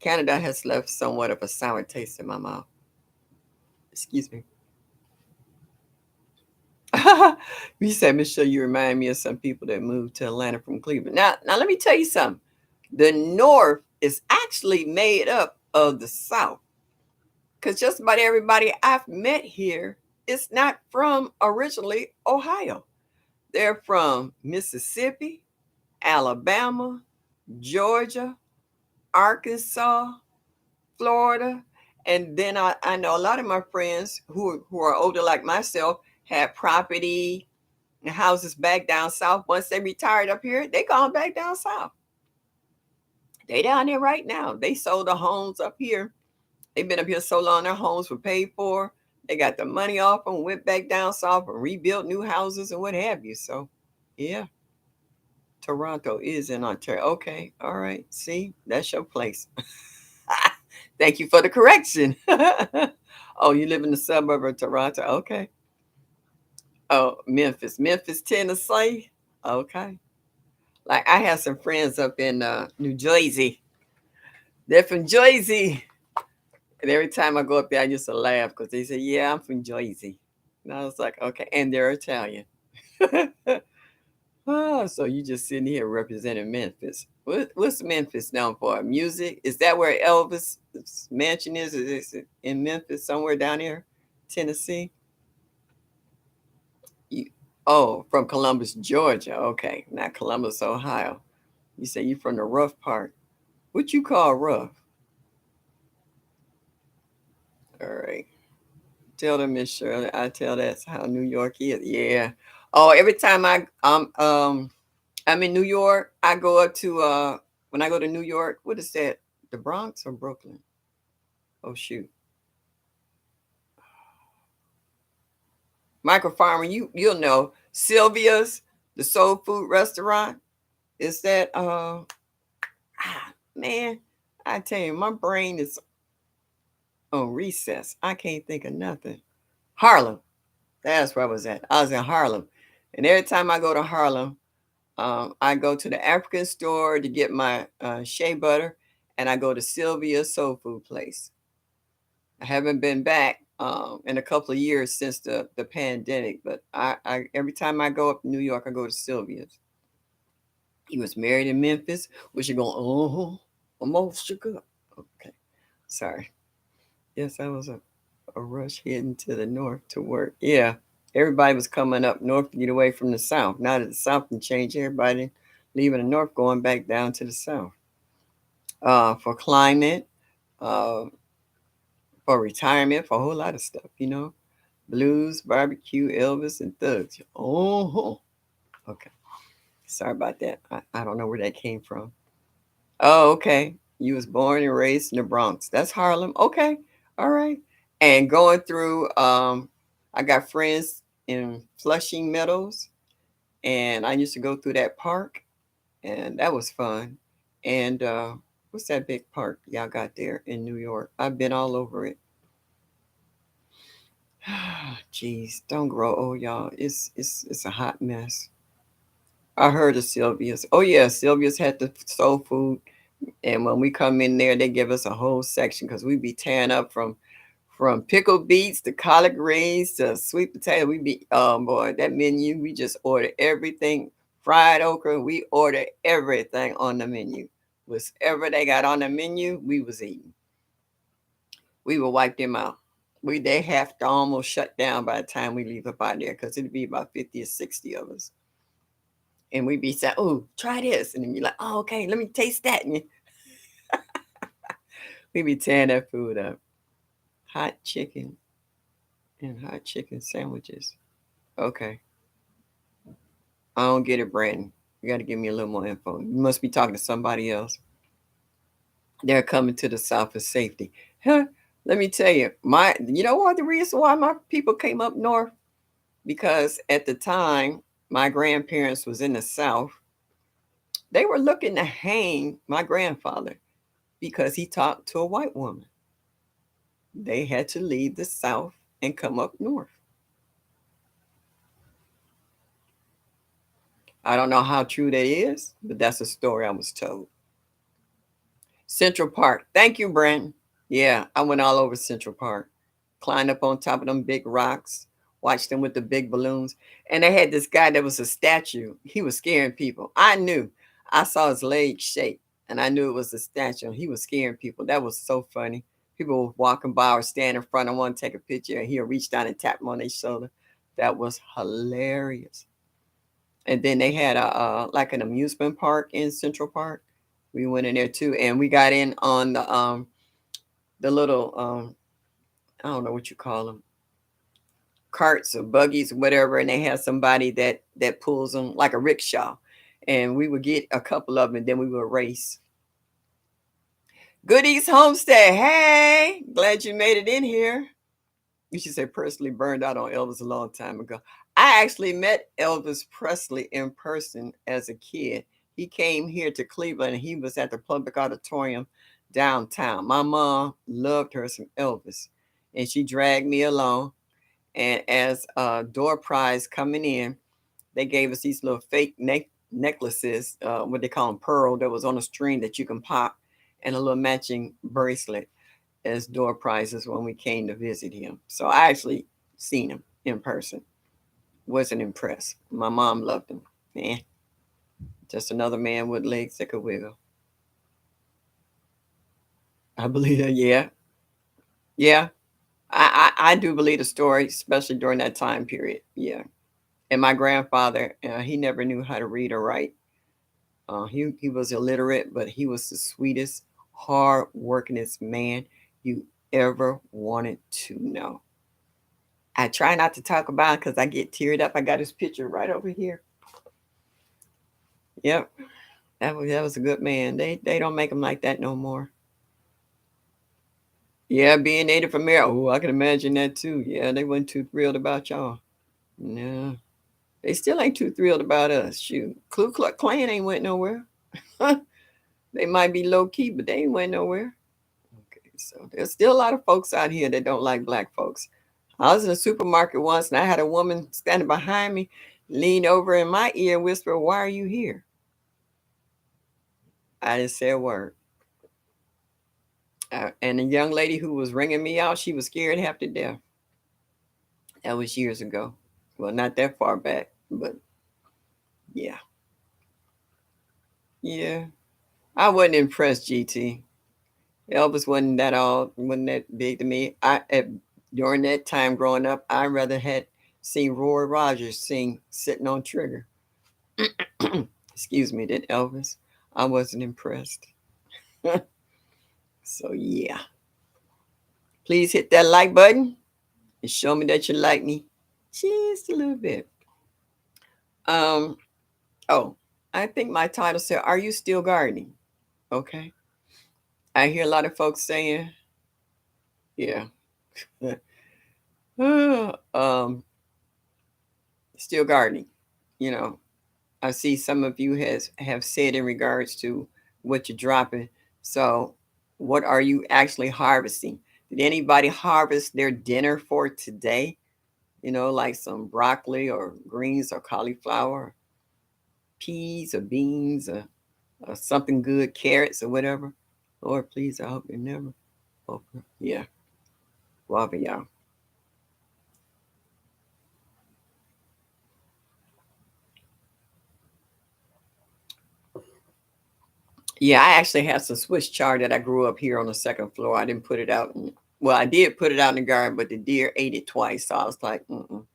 Canada has left somewhat of a sour taste in my mouth. Excuse me. You said, "Michelle, you remind me of some people that moved to Atlanta from Cleveland." Now let me tell you something. The North is actually made up of the South. Because just about everybody I've met here is not from originally Ohio. They're from Mississippi, Alabama, Georgia, Arkansas, Florida. And then I know a lot of my friends who are older like myself had property and houses back down south. Once they retired up here, they gone back down south. They down there right now. They sold the homes up here. They've been up here so long, their homes were paid for. They got the money off them, went back down south and rebuilt new houses and what have you. So, yeah, Toronto is in Ontario. Okay, all right. See, that's your place. Thank you for the correction. Oh, you live in the suburb of Toronto. Okay. Oh, Memphis, Tennessee. Okay. Like I have some friends up in New Jersey. They're from Jersey. And every time I go up there, I used to laugh because they say, "Yeah, I'm from Jersey." And I was like, "Okay." And they're Italian. Oh, so you just sitting here representing Memphis. What's Memphis known for? Music? Is that where Elvis' mansion is? Is it in Memphis, somewhere down here, Tennessee? You, oh, from Columbus, Georgia. Okay, not Columbus, Ohio. You say you from the rough part. What you call rough? All right. Tell them, Miss Shirley. I tell that's how New York is. Yeah. Oh, every time I'm in New York, I go up to when I go to New York, what is that? The Bronx or Brooklyn? Oh shoot. Michael Farmer, you'll know. Sylvia's, the soul food restaurant. Is that man, I tell you, my brain is on recess. I can't think of nothing. Harlem. That's where I was at. I was in Harlem. And every time I go to Harlem, I go to the African store to get my shea butter, and I go to Sylvia's Soul Food Place. I haven't been back in a couple of years since the pandemic, but I every time I go up to New York, I go to Sylvia's. He was married in Memphis. Was you going? Oh, almost shook up. Okay, sorry. Yes, that was a rush heading to the north to work. Yeah, everybody was coming up north to get away from the south. Now that the south can change, everybody leaving the north, going back down to the south. For climate, uh, for retirement, for a whole lot of stuff. Blues, barbecue, Elvis, and thugs. Oh, okay. Sorry about that. I don't know where that came from. Oh, okay. You was born and raised in the Bronx. That's Harlem. Okay. All right. And going through, I got friends in Flushing Meadows, and I used to go through that park, and that was fun. And what's that big park y'all got there in New York? I've been all over it. Jeez, don't grow old, y'all. It's a hot mess. I heard of Sylvia's. Oh yeah, Sylvia's had the soul food, and when we come in there, they give us a whole section because we be tearing up from pickled beets to collard greens to sweet potato. We be oh boy, that menu we just order everything. Fried okra, we order everything on the menu. Whatever they got on the menu, we was eating. We will wipe them out. They have to almost shut down by the time we leave up out there because it'd be about 50 or 60 of us. And we be saying, "Oh, try this," and then you're like, "Oh, okay, let me taste that." And we be tearing that food up. Hot chicken and hot chicken sandwiches. Okay, I don't get it, Brandon. You got to give me a little more info. You must be talking to somebody else. They're coming to the South for safety. Huh? Let me tell you, you know what the reason why my people came up north? Because at the time my grandparents was in the South, they were looking to hang my grandfather because he talked to a white woman. They had to leave the South and come up north. I don't know how true that is, but that's a story I was told. Central Park. Thank you, Brandon. Yeah, I went all over Central Park. Climbed up on top of them big rocks, watched them with the big balloons. And they had this guy that was a statue. He was scaring people. I knew. I saw his legs shake, and I knew it was a statue. He was scaring people. That was so funny. People were walking by or stand in front and want to take a picture, and he'll reach down and tap them on their shoulder. That was hilarious. And then they had a like an amusement park in Central Park. We went in there too, and we got in on the little I don't know what you call them, carts or buggies or whatever, and they have somebody that pulls them like a rickshaw, and we would get a couple of them, and then we would race. Goodies Homestead, hey, glad you made it in here. You should say personally burned out on Elvis a long time ago. I actually met Elvis Presley in person as a kid. He came here to Cleveland and he was at the Public Auditorium downtown. My mom loved her some Elvis and she dragged me along. And as a door prize coming in, they gave us these little fake necklaces, what they call them, pearl, that was on a string that you can pop, and a little matching bracelet as door prizes when we came to visit him. So I actually seen him in person. Wasn't impressed. My mom loved him. Yeah, just another man with legs that could wiggle. I believe that. Yeah, yeah. I do believe the story, especially during that time period. Yeah. And my grandfather, he never knew how to read or write. He was illiterate, but he was the sweetest, hard workingest man you ever wanted to know. I try not to talk about it because I get teared up. I got his picture right over here. Yep, that was a good man. They don't make them like that no more. Yeah, being Native American. Oh, I can imagine that too. Yeah, they weren't too thrilled about y'all. No, they still ain't too thrilled about us. Shoot, Ku Klux Klan ain't went nowhere. They might be low key, but they ain't went nowhere. Okay, so there's still a lot of folks out here that don't like black folks. I was in a supermarket once and I had a woman standing behind me, lean over in my ear and whisper, "Why are you here?" I didn't say a word. And the young lady who was ringing me out, she was scared half to death. That was years ago. Well, not that far back, but yeah. Yeah. I wasn't impressed, GT. Elvis wasn't that big to me. During that time growing up, I rather had seen Roy Rogers sing Sitting on Trigger. Excuse me, than Elvis. I wasn't impressed. So yeah. Please hit that like button and show me that you like me just a little bit. Um, oh, I think my title said, "Are you still gardening?" Okay. I hear a lot of folks saying, yeah. um, still gardening. You know, I see some of you have said in regards to what you're dropping. So, what are you actually harvesting? Did anybody harvest their dinner for today? You know, like some broccoli or greens or cauliflower, peas or beans or something good, carrots or whatever. Lord, please, I hope you never. Okay. Yeah, love y'all. Yeah, I actually have some Swiss chard that I grew up here on the second floor. I didn't put it out. Well, I did put it out in the garden, but the deer ate it twice. So I was like, mm-mm.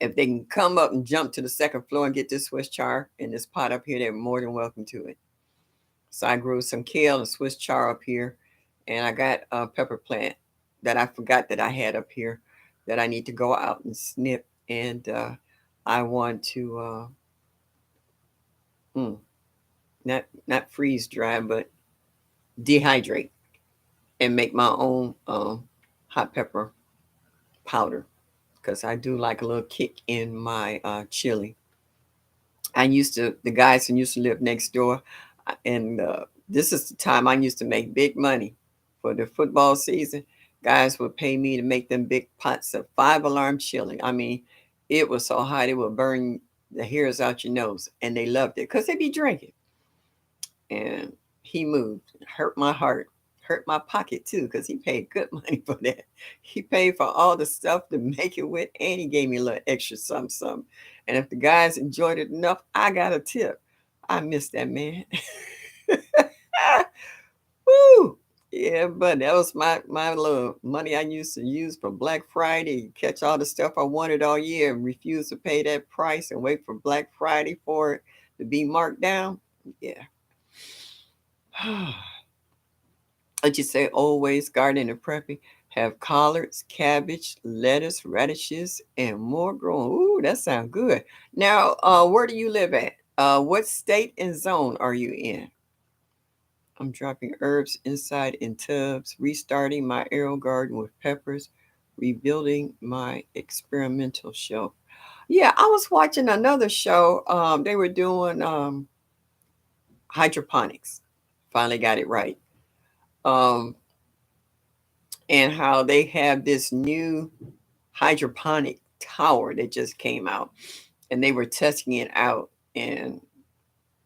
If they can come up and jump to the second floor and get this Swiss chard in this pot up here, they're more than welcome to it. So I grew some kale and Swiss chard up here, and I got a pepper plant that I forgot that I had up here that I need to go out and snip. And I want to mm, not freeze dry, but dehydrate and make my own hot pepper powder because I do like a little kick in my chili. The guys who used to live next door, and this is the time I used to make big money for the football season. Guys would pay me to make them big pots of 5 alarm chili. I mean, it was so hot it would burn the hairs out your nose, and they loved it because they be drinking. And he moved, hurt my heart, hurt my pocket too, because he paid good money for that. He paid for all the stuff to make it with, and he gave me a little extra something. And if the guys enjoyed it enough, I got a tip. I miss that man. Woo! Yeah, but that was my little money I used to use for Black Friday, catch all the stuff I wanted all year and refuse to pay that price and wait for Black Friday for it to be marked down. Yeah. Like you say, always garden and prepping. Have collards, cabbage, lettuce, radishes, and more growing. Ooh, that sounds good. Now, where do you live at? What state and zone are you in? I'm dropping herbs inside in tubs, restarting my arrow garden with peppers, rebuilding my experimental shelf. Yeah, I was watching another show. They were doing hydroponics. Finally got it right. Um, and how they have this new hydroponic tower that just came out, and they were testing it out. And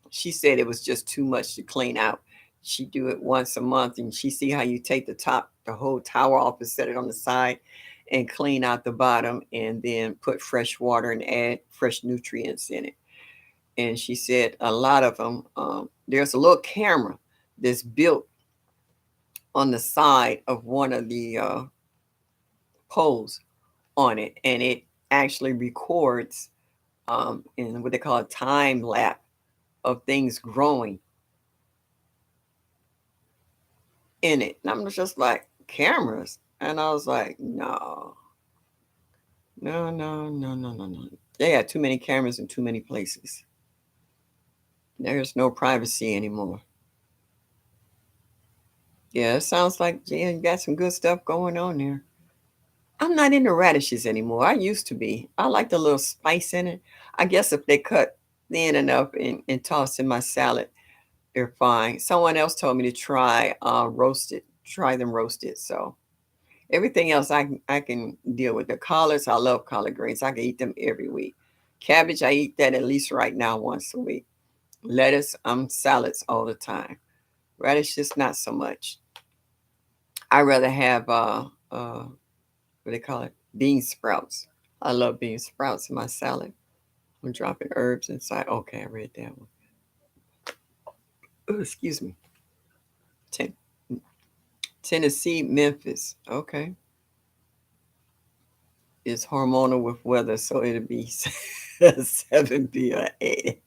she said it was just too much to clean out. She do it once a month, and she see how you take the whole tower off and set it on the side and clean out the bottom and then put fresh water and add fresh nutrients in it. And she said a lot of them, there's a little camera that's built on the side of one of the poles on it, and it actually records in what they call a time lapse of things growing in it. And I'm just like, cameras. And I was like, no, no, no, no, no, no, no. They got too many cameras in too many places. There's no privacy anymore. Yeah, it sounds like yeah, you got some good stuff going on there. I'm not into radishes anymore. I used to be. I like the little spice in it. I guess if they cut thin enough and tossed in my salad, they're fine. Someone else told me to try roasted, try them roasted. So everything else I can deal with. The collards, I love collard greens. I can eat them every week. Cabbage, I eat that at least right now once a week. Lettuce, salads all the time. Radishes, not so much. I rather have what they call it, bean sprouts. I love bean sprouts in my salad. I'm dropping herbs inside. Okay, I read that one. Oh, excuse me. Ten- Tennessee, Memphis. Okay. It's hormonal with weather, so it'll be 7 or 8.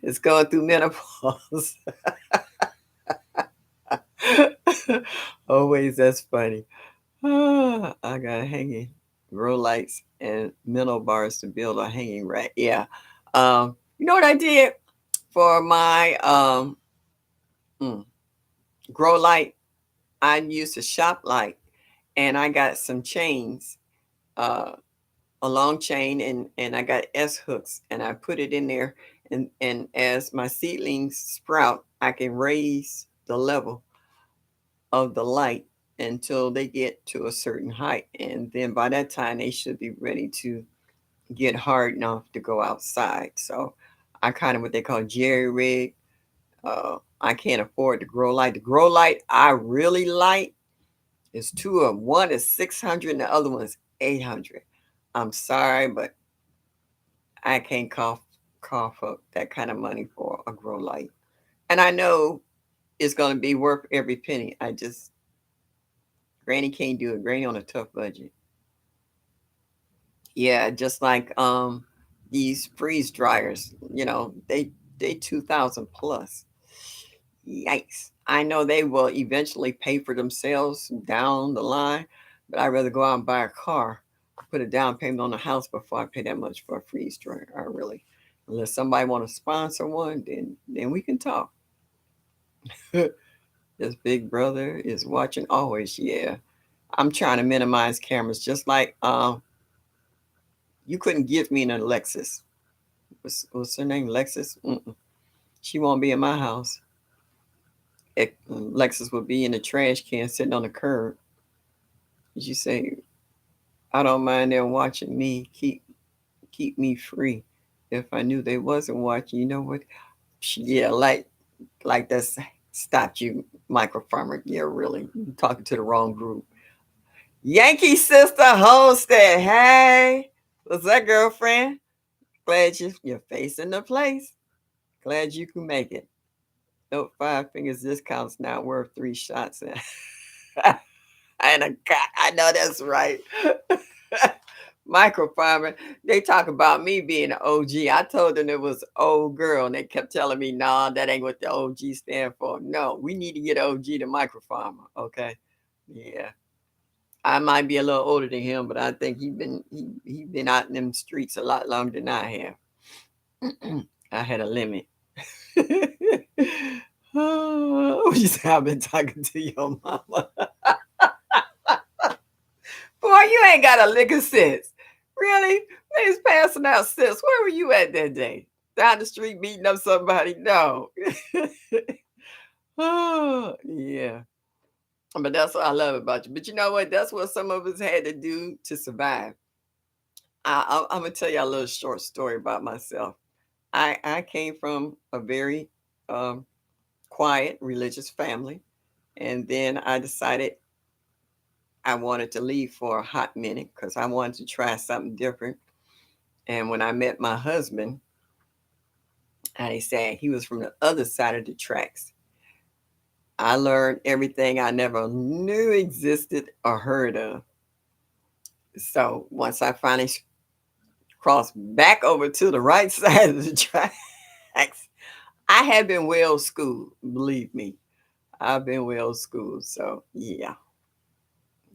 It's going through menopause. Always, that's funny. I got hanging grow lights and mental bars to build a hanging rack. Yeah. You know what I did for my mm, grow light? I used a shop light, and I got some chains, uh, a long chain, and I got S hooks, and I put it in there, and as my seedlings sprout, I can raise the level of the light until they get to a certain height, and then by that time they should be ready to get hard enough to go outside. So I kind of what they call jerry rig. I can't afford the grow light. The grow light I really like is two of them. One is 600 and the other one is 800. I'm sorry, but I can't cough up that kind of money for a grow light. And I know it's going to be worth every penny. I just, Granny can't do it. Granny on a tough budget. Yeah, just like these freeze dryers, they 2000 plus. Yikes. I know they will eventually pay for themselves down the line, but I'd rather go out and buy a car, put a down payment on a house before I pay that much for a freeze dryer. I really, unless somebody want to sponsor one, then we can talk. This big brother is watching always. Yeah, I'm trying to minimize cameras. Just like you couldn't give me an Alexis. What's her name? Lexus. Mm-mm. She won't be in my house. Lexus would be in the trash can sitting on the curb. She say, "I don't mind them watching me. Keep me free. If I knew they wasn't watching, you know what? Yeah, like that's stopped you, micro farmer. Yeah, really, you talking to the wrong group. Yankee sister Holstead. Hey, what's that, girlfriend? Glad you're facing the place. Glad you can make it. Nope, five fingers discounts not worth three shots. And a cat. I know that's right. Microfarmer. They talk about me being an OG. I told them it was old girl, and they kept telling me, "Nah, that ain't what the OG stand for." No, we need to get OG to microfarmer. Okay, yeah. I might be a little older than him, but I think he been out in them streets a lot longer than I have. I had a limit. Oh, you say I've been talking to your mama. Boy, you ain't got a lick of sense. Really? They was passing out sense. Where were you at that day? Down the street beating up somebody? No. Oh, yeah. But that's what I love about you. But you know what? That's what some of us had to do to survive. I'm going to tell you a little short story about myself. I came from a very um, quiet religious family. And then I decided I wanted to leave for a hot minute because I wanted to try something different. And when I met my husband, I said he was from the other side of the tracks. I learned everything I never knew existed or heard of. So once I finally crossed back over to the right side of the tracks, I had been well schooled. Believe me, I've been well schooled. So yeah,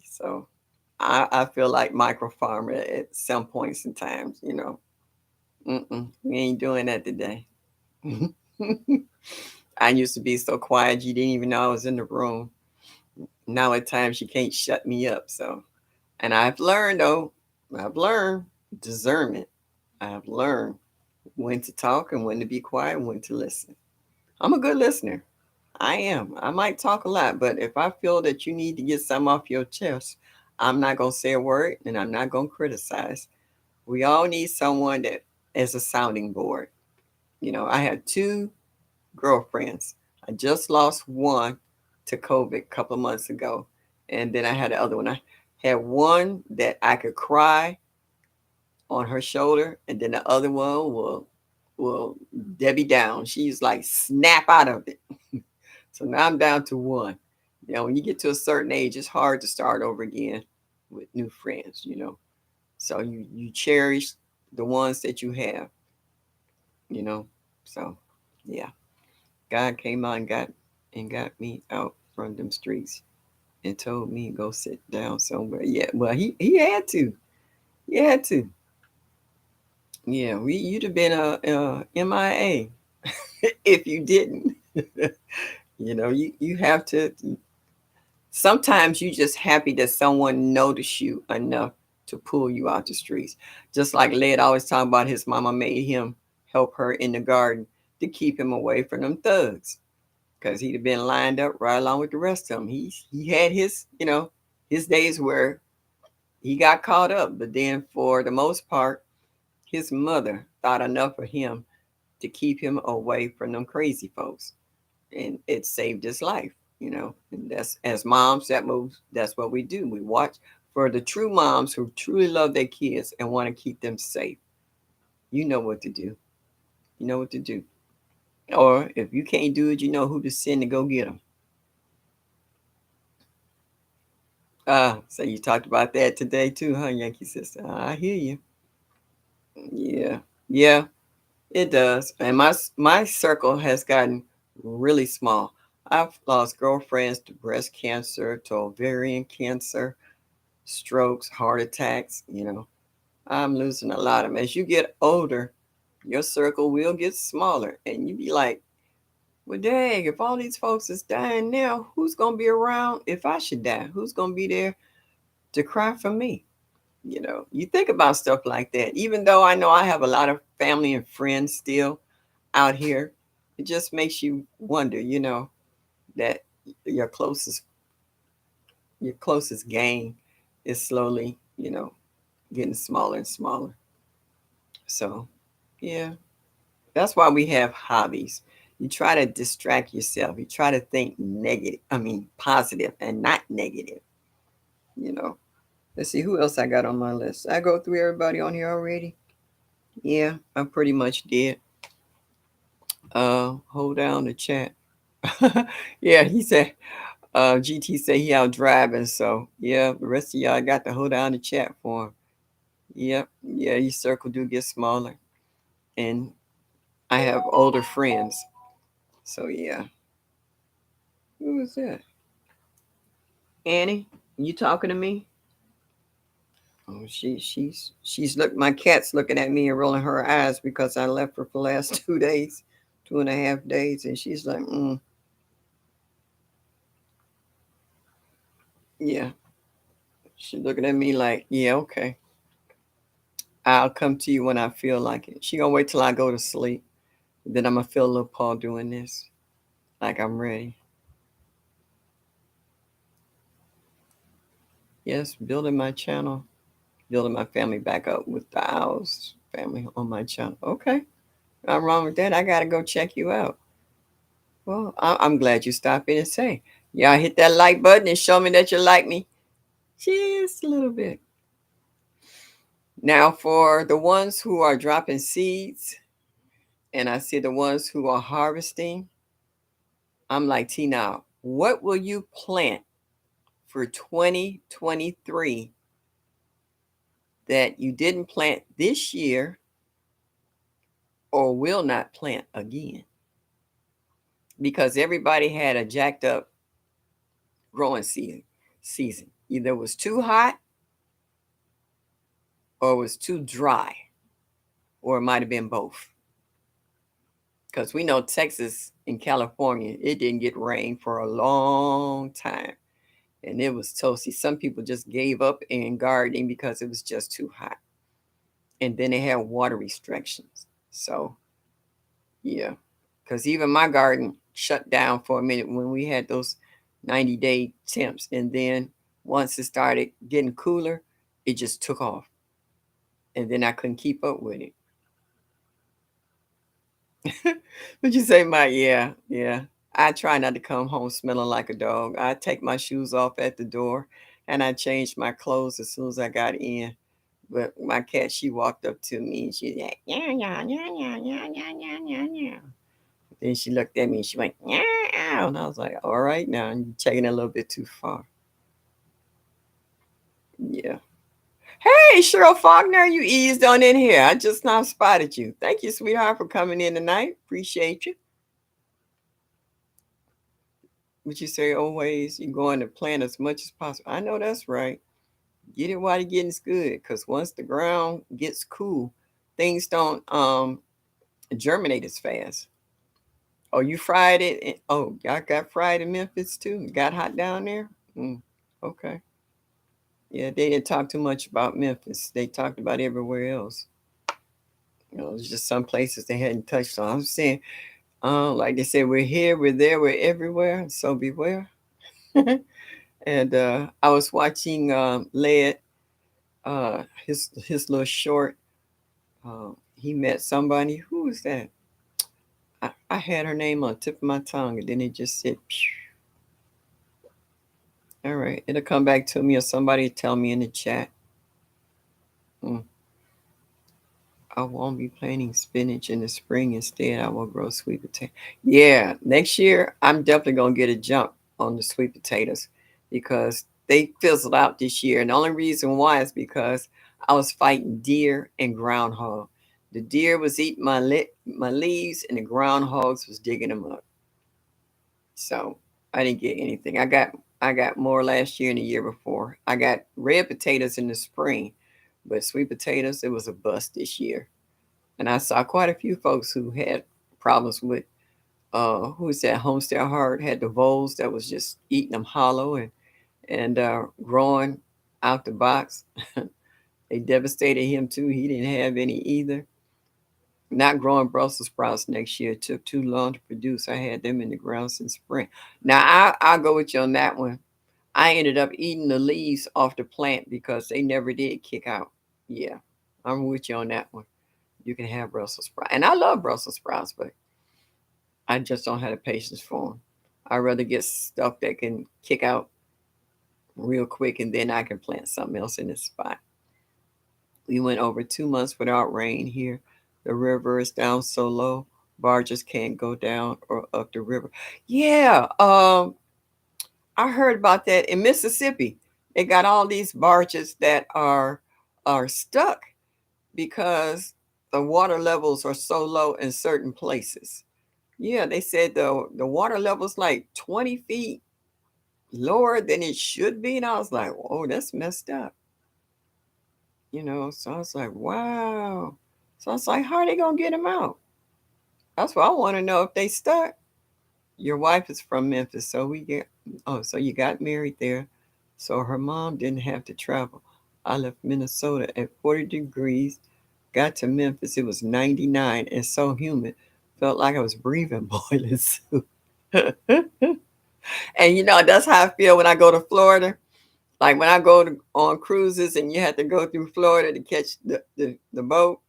so I feel like micro farmer at some points in times. We ain't doing that today. I used to be so quiet you didn't even know I was in the room. Now at times you can't shut me up. So, and I've learned though, I've learned discernment. I've learned when to talk and when to be quiet and when to listen. I'm a good listener. I am. I might talk a lot, but if I feel that you need to get something off your chest, I'm not gonna say a word and I'm not gonna criticize. We all need someone that is a sounding board. I had two girlfriends. I just lost one to COVID a couple of months ago. And then I had the other one. I had one that I could cry on her shoulder, and then the other one will Debbie down. She's like snap out of it. So now I'm down to one. When you get to a certain age, it's hard to start over again with new friends. So you cherish the ones that you have, you know. So yeah. God came out and got me out from them streets and told me go sit down somewhere. Yeah, well he had to. He had to. Yeah, you'd have been a MIA if you didn't. You have to. Sometimes you just happy that someone noticed you enough to pull you out the streets. Just like Led always talking about his mama made him help her in the garden to keep him away from them thugs. Because he'd have been lined up right along with the rest of them. He had his days where he got caught up, but then for the most part, his mother thought enough of him to keep him away from them crazy folks, and it saved his life. And that's as moms, that's what we do. We watch for the true moms who truly love their kids and want to keep them safe. You know what to do. You know what to do. Or if you can't do it, you know who to send to go get them. So you talked about that today too, huh, Yankee sister? I hear you. Yeah, yeah, it does. And my circle has gotten really small. I've lost girlfriends to breast cancer, to ovarian cancer, strokes, heart attacks. I'm losing a lot of them. As you get older, your circle will get smaller, and you be like, well, dang, if all these folks is dying now, who's gonna be around if I should die? Who's gonna be there to cry for me? You think about stuff like that. Even though I know I have a lot of family and friends still out here, it just makes you wonder, that your closest your closest gang is slowly, getting smaller and smaller. So, yeah, that's why we have hobbies. You try to distract yourself. You try to think negative, I mean, positive and not negative, you know. Let's see who else I got on my list. I go through everybody on here already. Yeah, I pretty much did. Hold down the chat. Yeah, he said, GT said he out driving, so yeah, the rest of y'all got to hold down the chat for him. Yep, yeah, your circle do get smaller. And I have older friends. So yeah. Who is that? Annie, you talking to me? Oh, she's look. My cat's looking at me and rolling her eyes because I left her for the last 2 days, 2.5 days, and she's like, yeah. She's looking at me like, yeah, okay. I'll come to you when I feel like it. She gonna wait till I go to sleep. Then I'm gonna feel a little Paul doing this, like I'm ready. Yes, building my channel, building my family back up with the Owls family on my channel. Okay, nothing wrong with that. I gotta go check you out. Well, I'm glad you stopped in and say, y'all hit that like button and show me that you like me just a little bit. Now, for the ones who are dropping seeds, and I see the ones who are harvesting, I'm like, Tina, what will you plant for 2023 that you didn't plant this year or will not plant again? Because everybody had a jacked up growing season. Either it was too hot or it was too dry, or it might have been both. Because we know Texas and California, it didn't get rain for a long time. And it was toasty. Some people just gave up in gardening because it was just too hot. And then they had water restrictions. So, yeah. Because even my garden shut down for a minute when we had those 90-day temps. And then once it started getting cooler, it just took off. And then I couldn't keep up with it. Would you say, Mike? Yeah, yeah. I try not to come home smelling like a dog. I take my shoes off at the door and I changed my clothes as soon as I got in. But my cat, she walked up to me and she like, yeah, yeah, yeah, yeah, yeah, yeah, yeah, yeah, yeah. Then she looked at me and she went, yeah. And I was like, all right, now you're taking it a little bit too far. Yeah. Hey, Cheryl Faulkner, you eased on in here. I just now spotted you. Thank you, sweetheart, for coming in tonight. Appreciate you. But you say always you're going to plant as much as possible. I know that's right. Get it while you're getting good, because once the ground gets cool, things don't germinate as fast. Oh, you fried it? Oh, y'all got fried in Memphis too? Got hot down there? Okay. Yeah, they didn't talk too much about Memphis. They talked about everywhere else. It's just some places they hadn't touched on. I'm saying, like they said, we're here, we're there, we're everywhere. So beware. And I was watching Led, his little short. He met somebody. Who was that? I had her name on the tip of my tongue, and then it just said, phew. All right, it'll come back to me, or somebody tell me in the chat. Mm, I won't be planting spinach in the spring. Instead, I will grow sweet potato. Yeah, next year I'm definitely gonna get a jump on the sweet potatoes because they fizzled out this year. And the only reason why is because I was fighting deer and groundhog. The deer was eating my leaves, and the groundhogs was digging them up. So I didn't get anything. I got more last year and the year before. I got red potatoes in the spring, but sweet potatoes, it was a bust this year. And I saw quite a few folks who had problems with who was that Homestead Hard had the voles that was just eating them hollow and growing out the box. They devastated him too. He didn't have any either. Not growing Brussels sprouts next year. It took too long to produce. I had them in the ground since spring. Now I'll go with you on that one. I ended up eating the leaves off the plant because they never did kick out. Yeah, I'm with you on that one. You can have Brussels sprouts, and I love Brussels sprouts, but I just don't have the patience for them. I'd rather get stuff that can kick out real quick, and then I can plant something else in this spot. We went over 2 months without rain here. The river is down so low, barges can't go down or up the river. Yeah, I heard about that in Mississippi. They got all these barges that are stuck because the water levels are so low in certain places. Yeah, they said the water level's like 20 feet lower than it should be. And I was like, oh, that's messed up. So I was like, wow. So I was like, how are they gonna get them out? That's what I want to know if they stuck. Your wife is from Memphis, so so you got married there. So her mom didn't have to travel. I left Minnesota at 40 degrees, got to Memphis, it was 99 and so humid. Felt like I was breathing boiling soup. And that's how I feel when I go to Florida. Like when I on cruises and you have to go through Florida to catch the boat,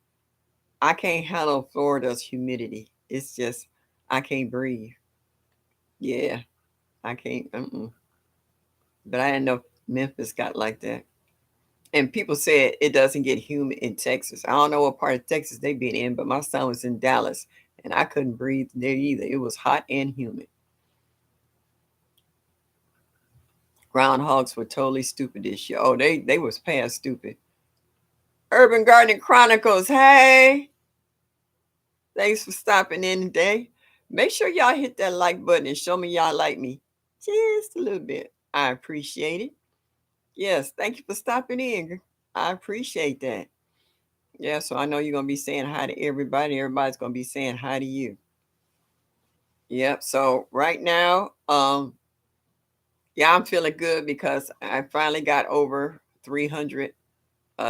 I can't handle Florida's humidity. It's just, I can't breathe. Yeah, I can't. But I didn't know Memphis got like that. And people said it doesn't get humid in Texas. I don't know what part of Texas they been in, but my son was in Dallas and I couldn't breathe there either. It was hot and humid. Groundhogs were totally stupid this year. Oh, they was past stupid. Urban Gardening Chronicles. Hey, thanks for stopping in today. Make sure y'all hit that like button and show me y'all like me just a little bit. I appreciate it. Yes, thank you for stopping in. I appreciate that. Yeah, so I know you're gonna be saying hi to everybody. Everybody's gonna be saying hi to you. Yep. So right now, yeah, I'm feeling good because I finally got over 300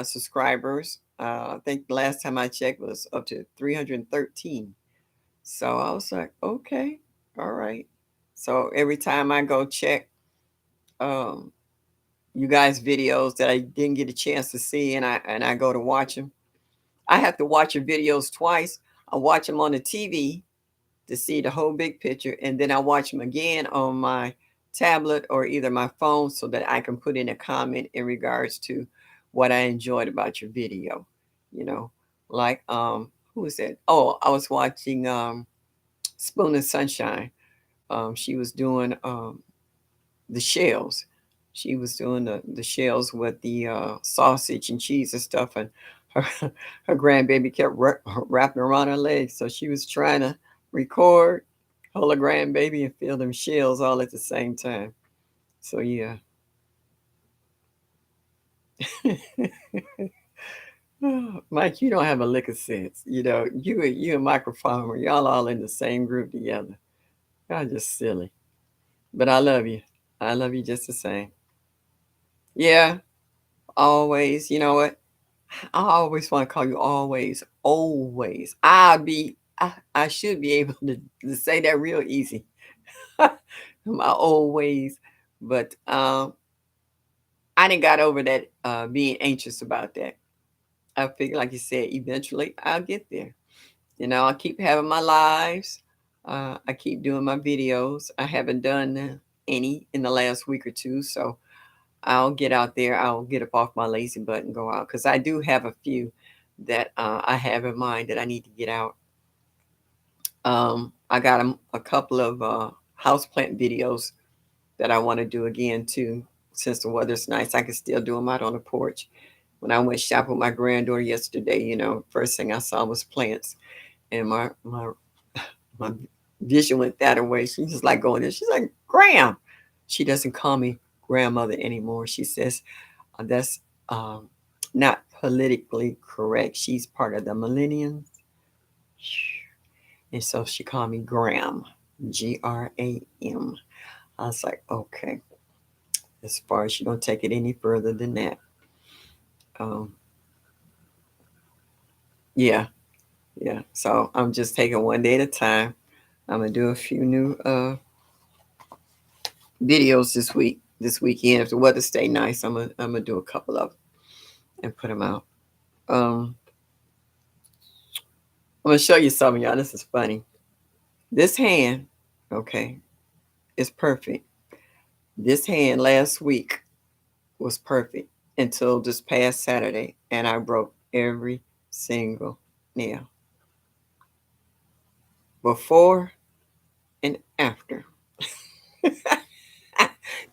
subscribers. I think the last time I checked was up to 313. So I was like, okay, all right. So every time I go check um, you guys' videos that I didn't get a chance to see, and I go to watch them, I have to watch your videos twice. I watch them on the TV to see the whole big picture, and then I watch them again on my tablet or either my phone so that I can put in a comment in regards to what I enjoyed about your video. You know, like who was that? Oh, I was watching Spoon and Sunshine. She was doing the shells. She was doing the shells with the sausage and cheese and stuff, and her, her grandbaby kept wrapping around her legs. So she was trying to record, hold her grandbaby, and feel them shells all at the same time. So yeah. Mike, you don't have a lick of sense. You and Microfarmer, y'all all in the same group together. Y'all just silly. But I love you. I love you just the same. Yeah, always. You know what? I always want to call you always, always. I should be able to say that real easy. My old ways. But I didn't got over that being anxious about that. I figure, like you said, eventually I'll get there. I keep having my lives. I keep doing my videos. I haven't done any in the last week or two, so I'll get out there. I'll get up off my lazy butt and go out because I do have a few that I have in mind that I need to get out. I got a couple of houseplant videos that I want to do again too. since the weather's nice, I can still do them out on the porch. When I went shopping with my granddaughter yesterday, first thing I saw was plants, and my vision went that way. She was like going in. She's like, Graham. She doesn't call me grandmother anymore. She says that's um, not politically correct. She's part of the millennials, and so she called me Graham, Gram. I was like, okay. As far as you don't take it any further than that. Um, yeah, yeah. So I'm just taking one day at a time. I'm gonna do a few new videos this week, this weekend. If the weather stay nice, I'm gonna do a couple of them and put them out. Um, I'm gonna show you something, y'all. This is funny. This hand, okay, is perfect. This hand last week was perfect until this past Saturday, and I broke every single nail before and after.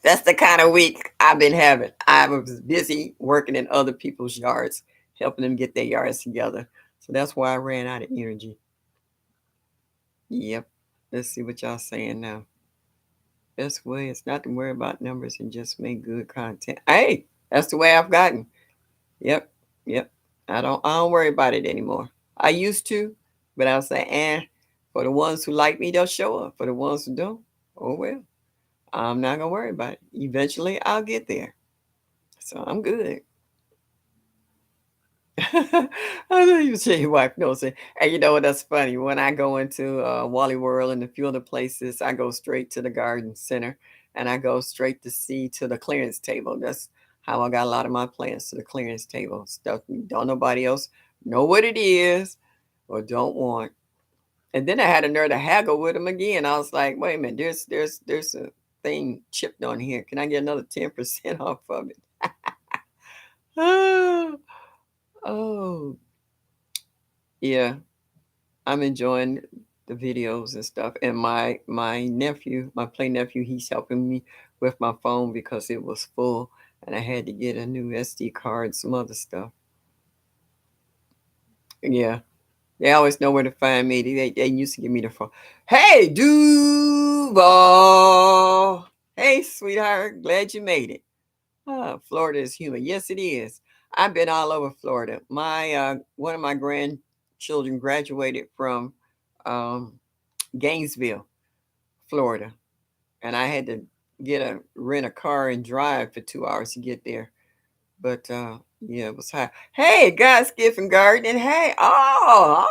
That's the kind of week I've been having. I was busy working in other people's yards, helping them get their yards together. So that's why I ran out of energy. Yep. Let's see what y'all saying now. Best way is not to worry about numbers and just make good content. Hey, that's the way I've gotten. Yep. Yep. I don't worry about it anymore. I used to, but I'll say, for the ones who like me, they'll show up. For the ones who don't, oh well. I'm not gonna worry about it. Eventually I'll get there. So I'm good. I know you say your wife knows it. And you know what? That's funny. When I go into Wally World and a few other places, I go straight to the garden center and I go straight to see to the clearance table. That's how I got a lot of my plants, to the clearance table. Stuff don't nobody else know what it is or don't want. And then I had a nerve to haggle with them again. I was like, wait a minute, there's a thing chipped on here. Can I get another 10% off of it? Oh, yeah. I'm enjoying the videos and stuff. And my nephew, my play nephew, he's helping me with my phone because it was full and I had to get a new SD card, some other stuff. Yeah. They always know where to find me. They used to give me the phone. Hey, Duval. Hey, sweetheart. Glad you made it. Florida is humid. Yes, it is. I've been all over Florida. My one of my grandchildren graduated from um, Gainesville, Florida, and I had to rent a car and drive for 2 hours to get there. But yeah, it was hot. Hey, God's gift and garden. Hey, all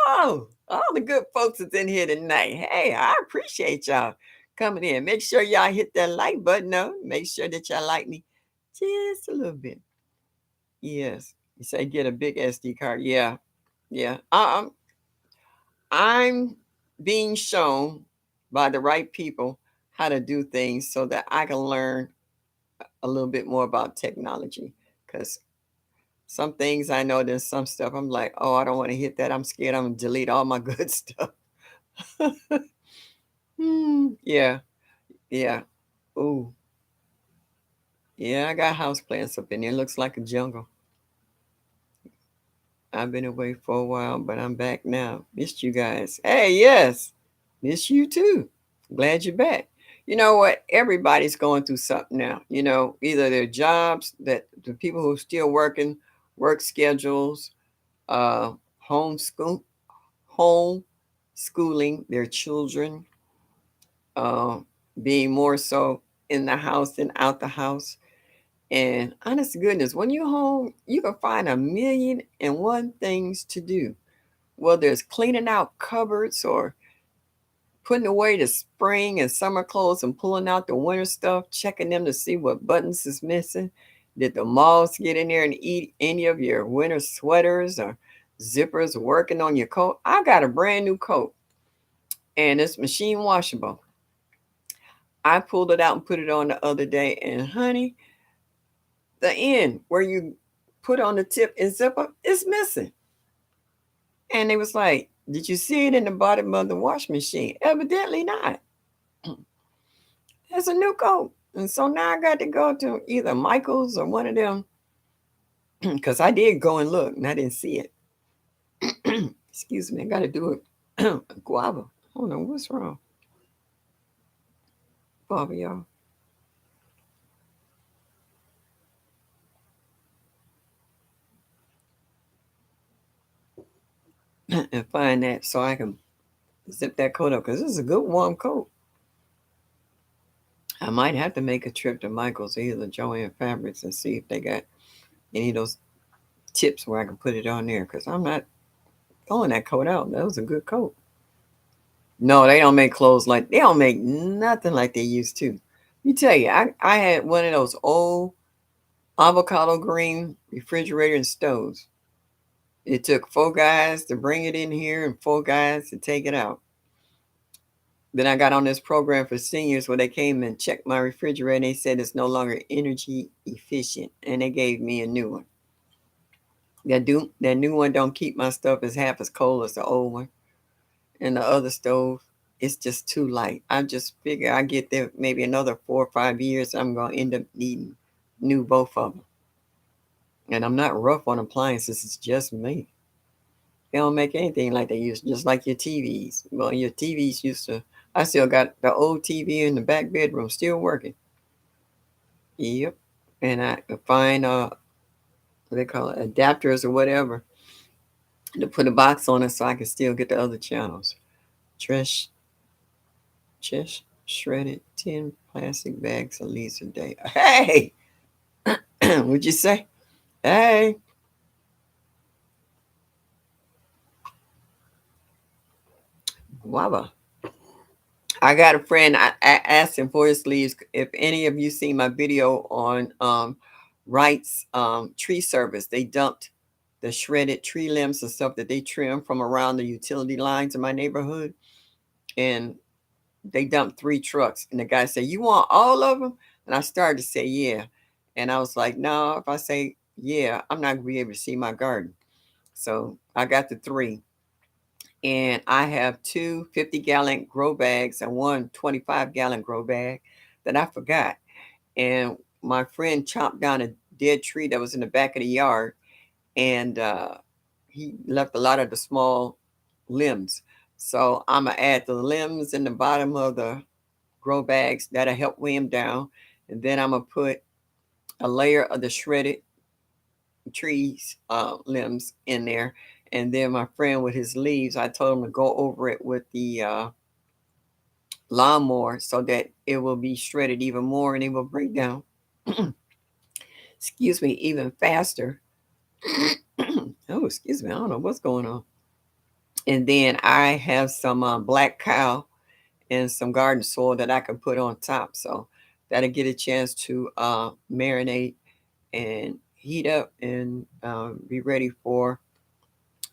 the good folks is in here tonight. Hey, I appreciate y'all coming in. Make sure y'all hit that like button. No, make sure that y'all like me just a little bit. Yes, you say get a big SD card. Yeah, yeah. I'm being shown by the right people how to do things so that I can learn a little bit more about technology. Because some things I know, there's some stuff I'm like, oh, I don't want to hit that. I'm scared I'm going to delete all my good stuff. Yeah, yeah. Ooh, yeah, I got house plants up in there. It looks like a jungle. I've been away for a while, but I'm back now. Missed you guys. Hey, yes, miss you too. Glad you're back. You know what? Everybody's going through something now. Either their jobs, that the people who are still working, work schedules, uh, homeschool, home schooling their children, uh, being more so in the house than out the house. And honest to goodness, when you're home, you can find a million and one things to do. Whether it's cleaning out cupboards or putting away the spring and summer clothes and pulling out the winter stuff, checking them to see what buttons is missing. Did the moths get in there and eat any of your winter sweaters or zippers working on your coat? I got a brand new coat and it's machine washable. I pulled it out and put it on the other day, and honey, the end where you put on the tip and zipper is missing. And they was like, did you see it in the bottom of the wash machine? Evidently not. It's a new coat. And so now I got to go to either Michael's or one of them because I did go and look and I didn't see it. Excuse me, I got to do it. Guava. I don't know what's wrong. Guava, y'all. And find that so I can zip that coat up because this is a good warm coat. I might have to make a trip to Michael's, either Joanne Fabrics, and see if they got any of those tips where I can put it on there because I'm not throwing that coat out. That was a good coat. No, they don't make clothes like they don't make nothing like they used to. Let me tell you, I had one of those old avocado green refrigerator and stoves. It took 4 guys to bring it in here and 4 guys to take it out. Then I got on this program for seniors where they came and checked my refrigerator and they said it's no longer energy efficient and they gave me a new one. That new one don't keep my stuff as half as cold as the old one. And the other stove, it's just too light. I just figure I get there maybe another 4 or 5 years, I'm gonna end up needing new both of them. And I'm not rough on appliances, it's just me. They don't make anything like they used, just like your TVs. Well, your TVs used to. I still got the old TV in the back bedroom still working. Yep. And I could find what they call it, adapters or whatever to put a box on it so I can still get the other channels. Trash, trash, shredded 10 plastic bags at least a day. Hey, what'd you say? Hey, guava. I got a friend. I asked him for his leaves. If any of you seen my video on Wright's tree service, they dumped the shredded tree limbs and stuff that they trim from around the utility lines in my neighborhood, and they dumped 3 trucks. And the guy said, "You want all of them?" And I started to say, "Yeah," and I was like, "No, if I say yeah, I'm not gonna be able to see my garden." So I got the 3 and I have 2 50-gallon grow bags and one 25-gallon grow bag that I forgot. And my friend chopped down a dead tree that was in the back of the yard, and he left a lot of the small limbs. So I'm gonna add the limbs in the bottom of the grow bags that'll help weigh them down, and then I'm gonna put a layer of the shredded trees limbs in there, and then my friend with his leaves, I told him to go over it with the lawnmower so that it will be shredded even more and it will break down excuse me, even faster. Oh, excuse me, I don't know what's going on. And then I have some black cow and some garden soil that I can put on top, so that'll get a chance to marinate and heat up and be ready for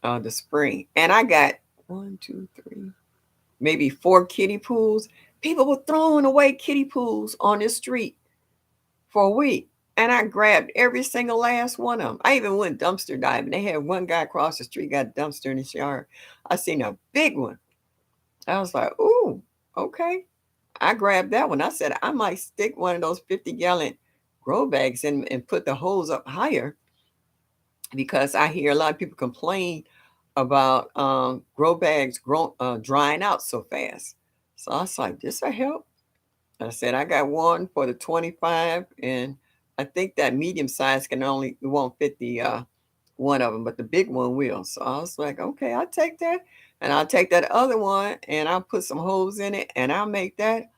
the spring. And I got 1, 2, 3, maybe 4 kiddie pools. People were throwing away kiddie pools on this street for a week. And I grabbed every single last one of them. I even went dumpster diving. They had one guy across the street got a dumpster in his yard. I seen a big one. I was like, ooh, okay. I grabbed that one. I said, I might stick one of those 50-gallon grow bags in and put the holes up higher because I hear a lot of people complain about grow bags drying out so fast. So I was like, this will help. I said, I got one for the 25, and I think that medium size it won't fit the one of them, but the big one will. So I was like, okay, I'll take that. And I'll take that other one and I'll put some holes in it and I'll make that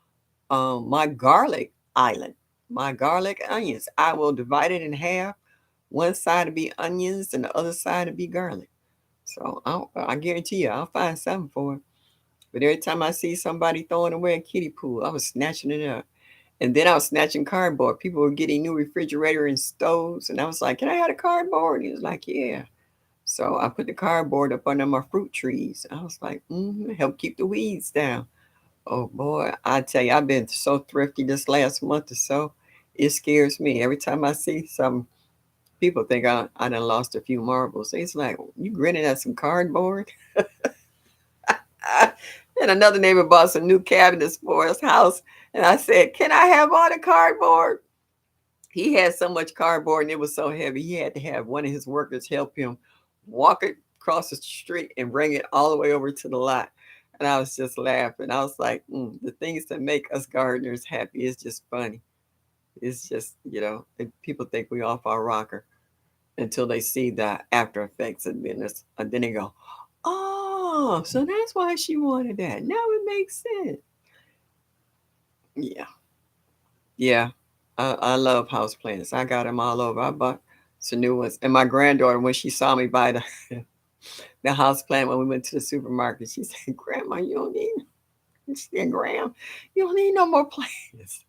my garlic island, my garlic onions. I will divide it in half. One side to be onions and the other side to be garlic. So I guarantee you, I'll find something for it. But every time I see somebody throwing away a kiddie pool, I was snatching it up. And then I was snatching cardboard. People were getting new refrigerator and stoves. And I was like, can I have a cardboard? He was like, yeah. So I put the cardboard up under my fruit trees. I was like, help keep the weeds down. Oh boy, I tell you, I've been so thrifty this last month or so. It scares me. Every time I see some people think I done lost a few marbles. It's like, you grinning at some cardboard? And another neighbor bought some new cabinets for his house. And I said, "Can I have all the cardboard?" He had so much cardboard and it was so heavy, he had to have one of his workers help him walk it across the street and bring it all the way over to the lot. And I was just laughing. I was like, the things that make us gardeners happy is just funny. It's just, people think we off our rocker until they see the after effects and then they go, oh, so that's why she wanted that. Now it makes sense. Yeah. Yeah. I love house plants. I got them all over. I bought some new ones. And my granddaughter, when she saw me buy the house plant when we went to the supermarket, she said, Grandma, you don't need, she said, Graham, you don't need no more plants.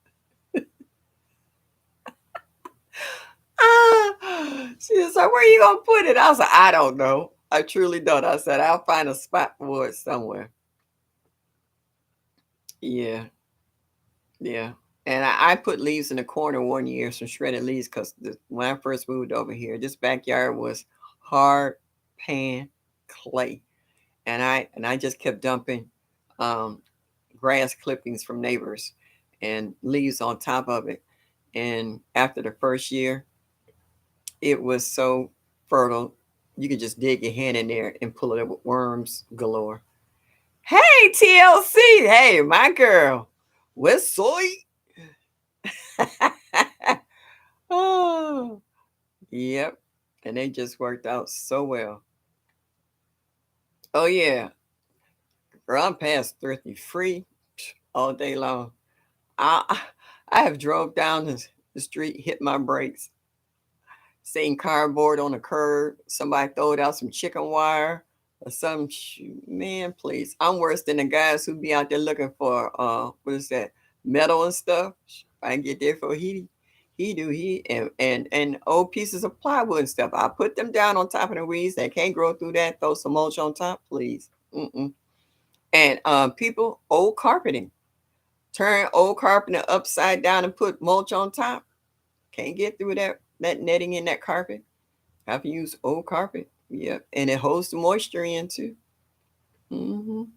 She was like, where you going to put it? I was like, I don't know. I truly don't. I said, I'll find a spot for it somewhere. Yeah. Yeah. And I put leaves in the corner one year, some shredded leaves, because when I first moved over here, this backyard was hard pan clay. And I just kept dumping um, grass clippings from neighbors and leaves on top of it. And after the first year, it was so fertile, you could just dig your hand in there and pull it up with worms galore. Hey, TLC. Hey, my girl. West Soy. Oh, yep. And they just worked out so well. Oh yeah. Girl, I'm past thrifty free all day long. I I have drove down the street, hit my brakes, seen cardboard on the curb, somebody throwed out some chicken wire or some man, please. I'm worse than the guys who be out there looking for what is that, metal and stuff. I can get there for he do he and old pieces of plywood and stuff. I put them down on top of the weeds. They can't grow through that. Throw some mulch on top, please. Mm-mm. And people, old carpeting. Turn old carpeting upside down and put mulch on top. Can't get through that netting in that carpet. Have to use old carpet. Yep, and it holds the moisture in too.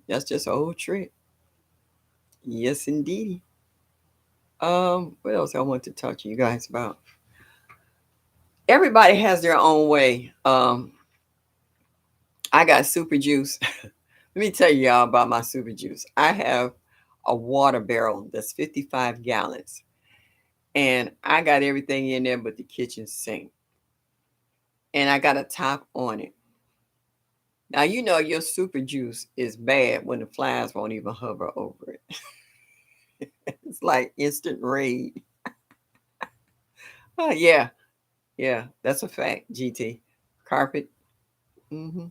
That's just an old trick. Yes, indeed. What else I want to talk to you guys about? Everybody has their own way. I got super juice. Let me tell you all about my super juice. I have a water barrel that's 55 gallons, and I got everything in there but the kitchen sink, and I got a top on it. Now you know your super juice is bad when the flies won't even hover over it. It's like instant raid. Oh yeah, yeah, that's a fact. GT carpet. hmm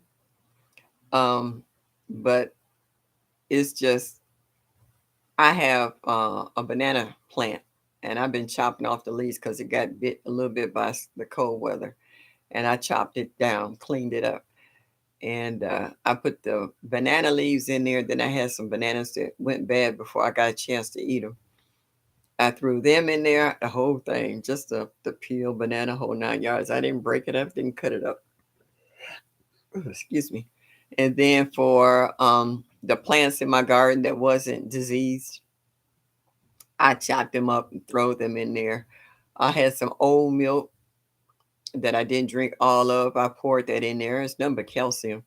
Um, but it's just I have a banana plant, and I've been chopping off the leaves because it got bit a little bit by the cold weather, and I chopped it down, cleaned it up, and I put the banana leaves in there. Then I had some bananas that went bad before I got a chance to eat them. I threw them in there, the whole thing, just the peel banana, whole 9 yards. I didn't break it up, didn't cut it up. Excuse me. And then for the plants in my garden that wasn't diseased, I chopped them up and throw them in there. I had some old milk that I didn't drink all of. I poured that in there. It's nothing but calcium.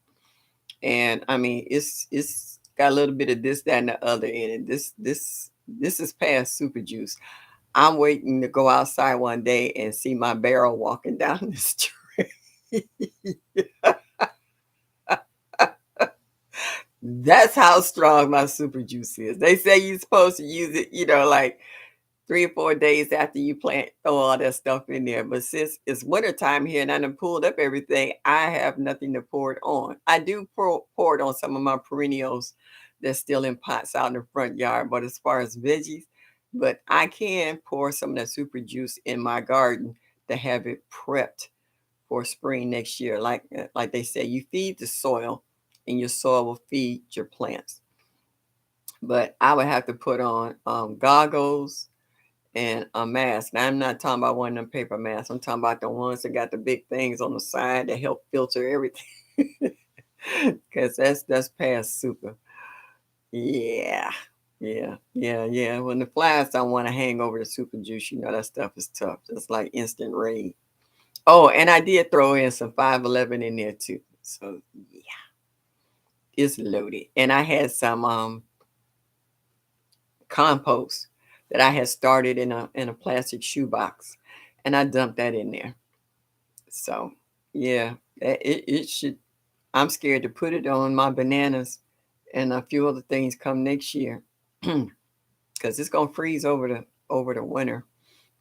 And I mean, it's got a little bit of this, that, and the other in it. This is past super juice. I'm waiting to go outside one day and see my barrel walking down the street. That's how strong my super juice is. They say you're supposed to use it, like 3 or 4 days after you plant, throw all that stuff in there. But since it's wintertime here and I done pulled up everything, I have nothing to pour it on. I do pour it on some of my perennials that's still in pots out in the front yard. But as far as veggies, but I can pour some of that super juice in my garden to have it prepped for spring next year. Like they say, you feed the soil and your soil will feed your plants. But I would have to put on goggles and a mask. Now I'm not talking about one of them paper masks. I'm talking about the ones that got the big things on the side that help filter everything. Cause that's past super. Yeah. Yeah, yeah, yeah. When the flies don't want to hang over the super juice, that stuff is tough. It's like instant raid. Oh, and I did throw in some 511 in there too. So yeah, it's loaded. And I had some compost that I had started in a plastic shoebox, and I dumped that in there. So yeah, it should. I'm scared to put it on my bananas and a few other things come next year, because it's gonna freeze over the winter,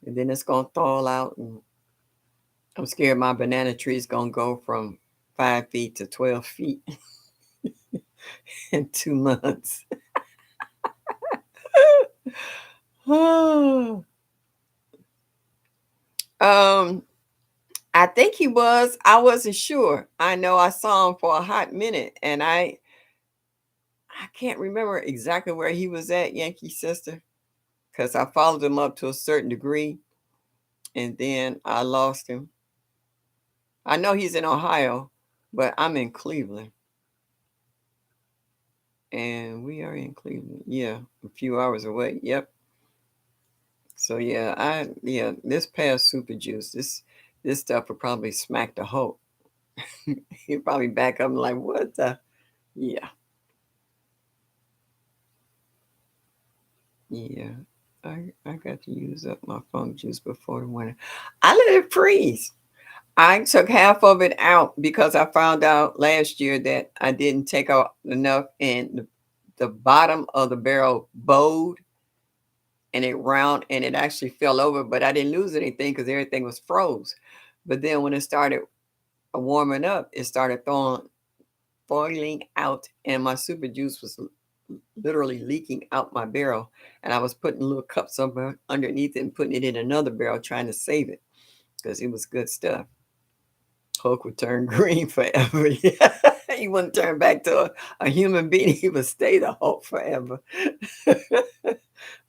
and then it's gonna thaw out, and I'm scared my banana tree is gonna go from 5 feet to 12 feet in 2 months. um, I think he was. I wasn't sure. I know I saw him for a hot minute, and I can't remember exactly where he was at, Yankee Sister, because I followed him up to a certain degree, and then I lost him. I know he's in Ohio, but I'm in Cleveland, and we are in Cleveland. Yeah, a few hours away. Yep. So yeah, this past super juice, this stuff would probably smack the Hulk. He'd probably back up and like, what the? Yeah, yeah. I got to use up my funk juice before the winter. I let it freeze. I took half of it out because I found out last year that I didn't take out enough, and the bottom of the barrel bowed and it round and it actually fell over, but I didn't lose anything because everything was froze. But then when it started warming up, it started throwing boiling out, and my super juice was literally leaking out my barrel. And I was putting little cups of underneath it and putting it in another barrel trying to save it because it was good stuff. Hulk would turn green forever. Yeah. He wouldn't turn back to a human being. He would stay the Hulk forever.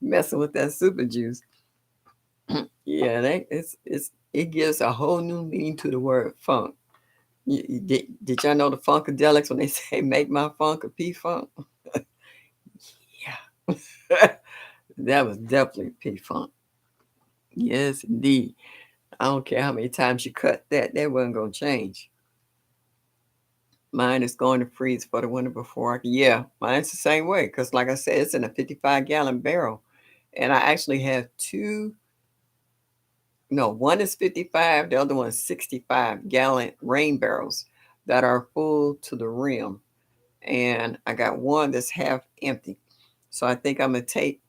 Messing with that super juice. Yeah, it gives a whole new meaning to the word funk. Did y'all know the Funkadelics when they say make my funk a P funk? Yeah. That was definitely P funk. Yes, indeed. I don't care how many times you cut that wasn't gonna change. Mine is going to freeze for the winter before yeah, mine's the same way. Cause like I said, it's in a 55-gallon barrel. And I actually have two, no, one is 55, the other one's 65-gallon rain barrels that are full to the rim. And I got one that's half empty. So I think I'm gonna take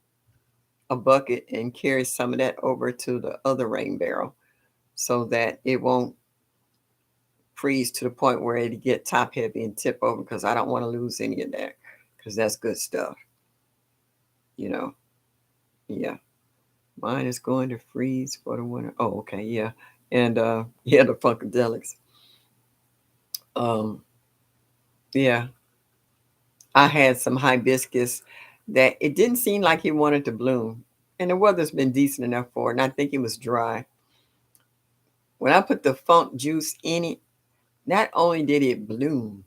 a bucket and carry some of that over to the other rain barrel so that it won't freeze to the point where it get top heavy and tip over, because I don't want to lose any of that because that's good stuff, you know. Yeah. Mine is going to freeze for the winter. Oh, okay, yeah. And yeah, the Funkadelics. Um, yeah. I had some hibiscus that it didn't seem like it wanted to bloom. And the weather's been decent enough for it, and I think it was dry. When I put the funk juice in it, not only did it bloom,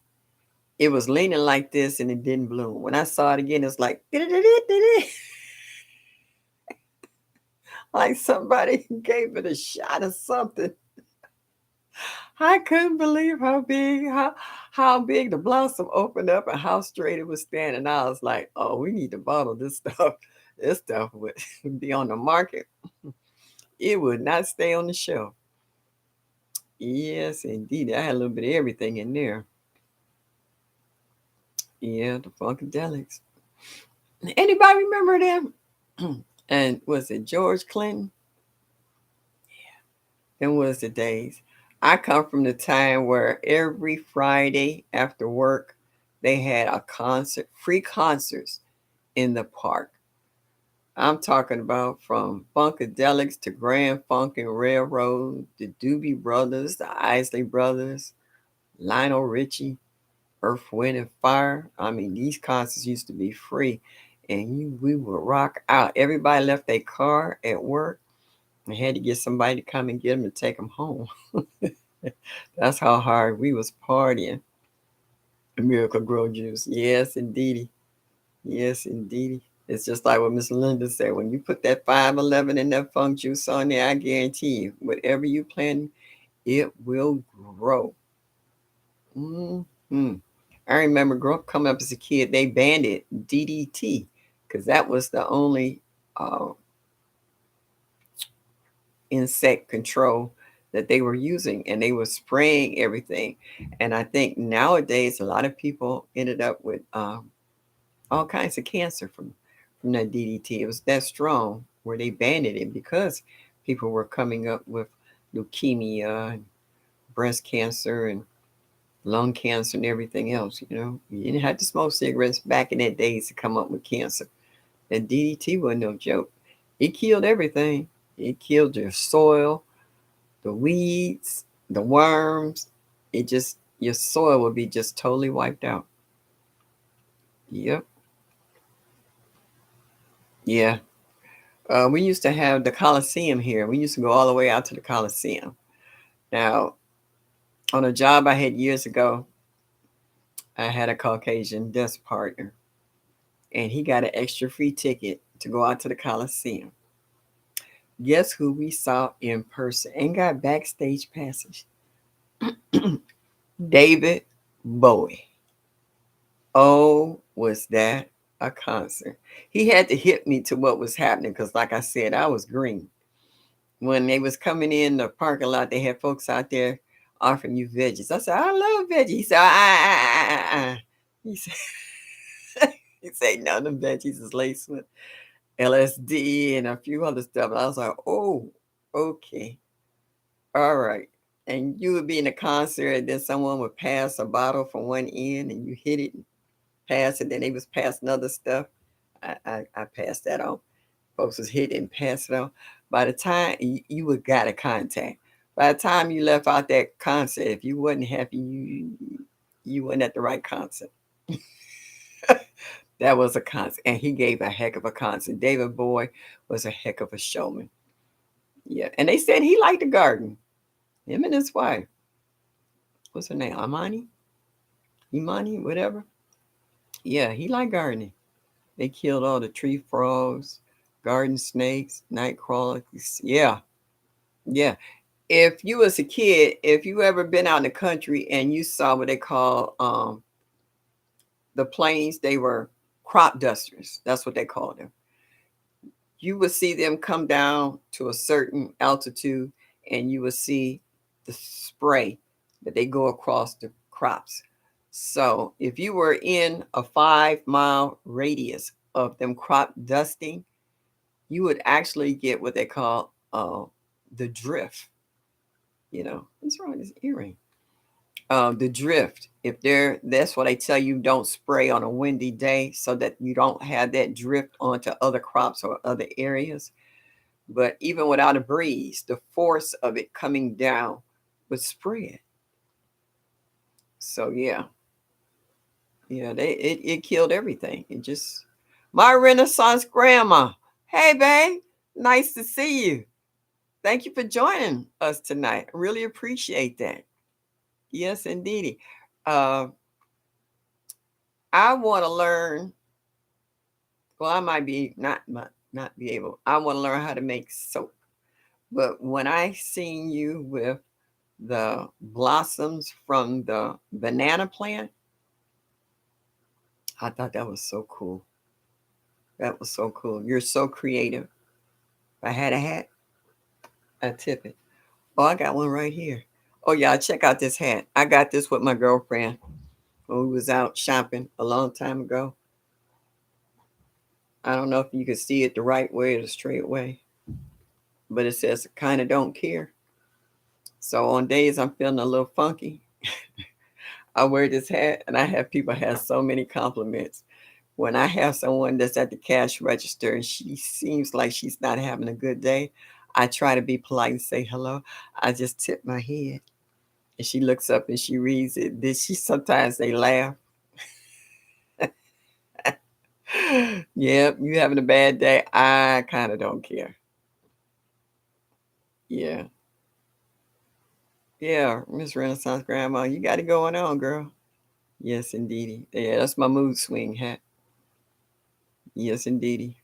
it was leaning like this and it didn't bloom. When I saw it again, it's like like somebody gave it a shot or something. I couldn't believe how big the blossom opened up and how straight it was standing. I was like, oh, we need to bottle this stuff. This stuff would be on the market. It would not stay on the shelf. Yes, indeed. I had a little bit of everything in there. Yeah, the Funkadelics. Anybody remember them? And was it George Clinton? Them was the days. I come from the time where every Friday after work, they had a concert, free concerts in the park. I'm talking about from Funkadelics to Grand Funk and Railroad, the Doobie Brothers, the Isley Brothers, Lionel Richie, Earth, Wind, and Fire. I mean, these concerts used to be free, and we would rock out. Everybody left their car at work and had to get somebody to come and get them to take them home. That's how hard we was partying. Miracle Grow Juice. Yes, indeedy. Yes, indeedy. It's just like what Miss Linda said. When you put that 511 in that funk juice on there, I guarantee you, whatever you plant, it will grow. Hmm. I remember coming up as a kid, they banned it, DDT, because that was the only uh, insect control that they were using, and they were spraying everything. And I think nowadays a lot of people ended up with all kinds of cancer from that DDT. It was that strong where they banned it because people were coming up with leukemia and breast cancer and lung cancer and everything else. You didn't have to smoke cigarettes back in that days to come up with cancer. And DDT wasn't no joke. It killed everything. It killed your soil, the weeds, the worms. Your soil would be just totally wiped out. Yep. Yeah. We used to have the Coliseum here. We used to go all the way out to the Coliseum. Now, on a job I had years ago, I had a Caucasian desk partner, and he got an extra free ticket to go out to the Coliseum. Guess who we saw in person and got backstage passes? David Bowie. Oh, was that a concert? He had to hit me to what was happening because, like I said, I was green. When they was coming in the parking lot, they had folks out there offering you veggies. I said, I love veggies. He said, He said, he said, none of the veggies is laced with LSD and a few other stuff. And I was like, oh, okay. All right. And you would be in a concert, and then someone would pass a bottle from one end, and you hit it and pass it. Then they was passing other stuff. I passed that on. Folks was hitting and passing it on. By the time you would got a contact. By the time you left out that concert, if you wasn't happy, you weren't at the right concert. That was a concert, and he gave a heck of a concert. David Bowie was a heck of a showman. Yeah, and they said he liked the garden. Him and his wife. What's her name? Imani, whatever. Yeah, he liked gardening. They killed all the tree frogs, garden snakes, night crawlers. Yeah, yeah. If you was a kid, if you ever been out in the country and you saw what they call the planes, they were crop dusters. That's what they called them. You would see them come down to a certain altitude, and you would see the spray that they go across the crops. So if you were in a 5 mile radius of them crop dusting, you would actually get what they call the drift. What's wrong with this earring? The drift. If that's why they tell you don't spray on a windy day so that you don't have that drift onto other crops or other areas. But even without a breeze, the force of it coming down would spread. So yeah, it killed everything. It just my Renaissance grandma. Hey, babe, nice to see you. Thank you for joining us tonight. Really appreciate that. Yes, indeedy. Uh, I want to learn. Well, I might be not be able. I want to learn how to make soap. But when I seen you with the blossoms from the banana plant, I thought that was so cool. That was so cool. You're so creative. If I had a hat, I'd tip it. Oh, I got one right here. Oh, y'all, check out this hat. I got this with my girlfriend when we was out shopping a long time ago. I don't know if you can see it the right way or the straight way, but it says kind of don't care. So on days I'm feeling a little funky, I wear this hat, and I have people have so many compliments. When I have someone that's at the cash register and she seems like she's not having a good day, I try to be polite and say hello. I just tip my head, and she looks up and she reads it. Then sometimes they laugh. Yep, you having a bad day? I kind of don't care. Yeah, yeah, Miss Renaissance Grandma, you got it going on, girl. Yes, indeedy. Yeah, that's my mood swing hat. Yes, indeedy.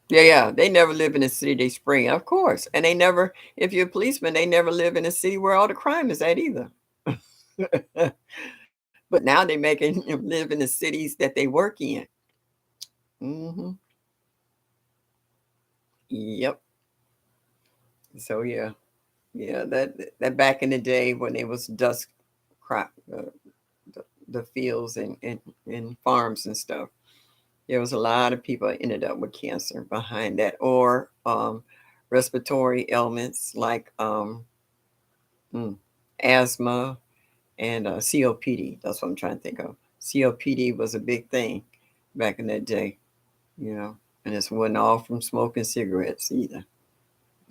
Yeah, yeah. They never live in the city they spring, of course. And they never, if you're a policeman, they never live in a city where all the crime is at either. But now they're making them live in the cities that they work in. Hmm. Yep. So yeah, yeah. That back in the day when it was dust crop, the fields and farms and stuff. There was a lot of people ended up with cancer behind that, or respiratory ailments like mm, asthma and COPD. That's what I'm trying to think of. COPD was a big thing back in that day, you know, and this wasn't all from smoking cigarettes either.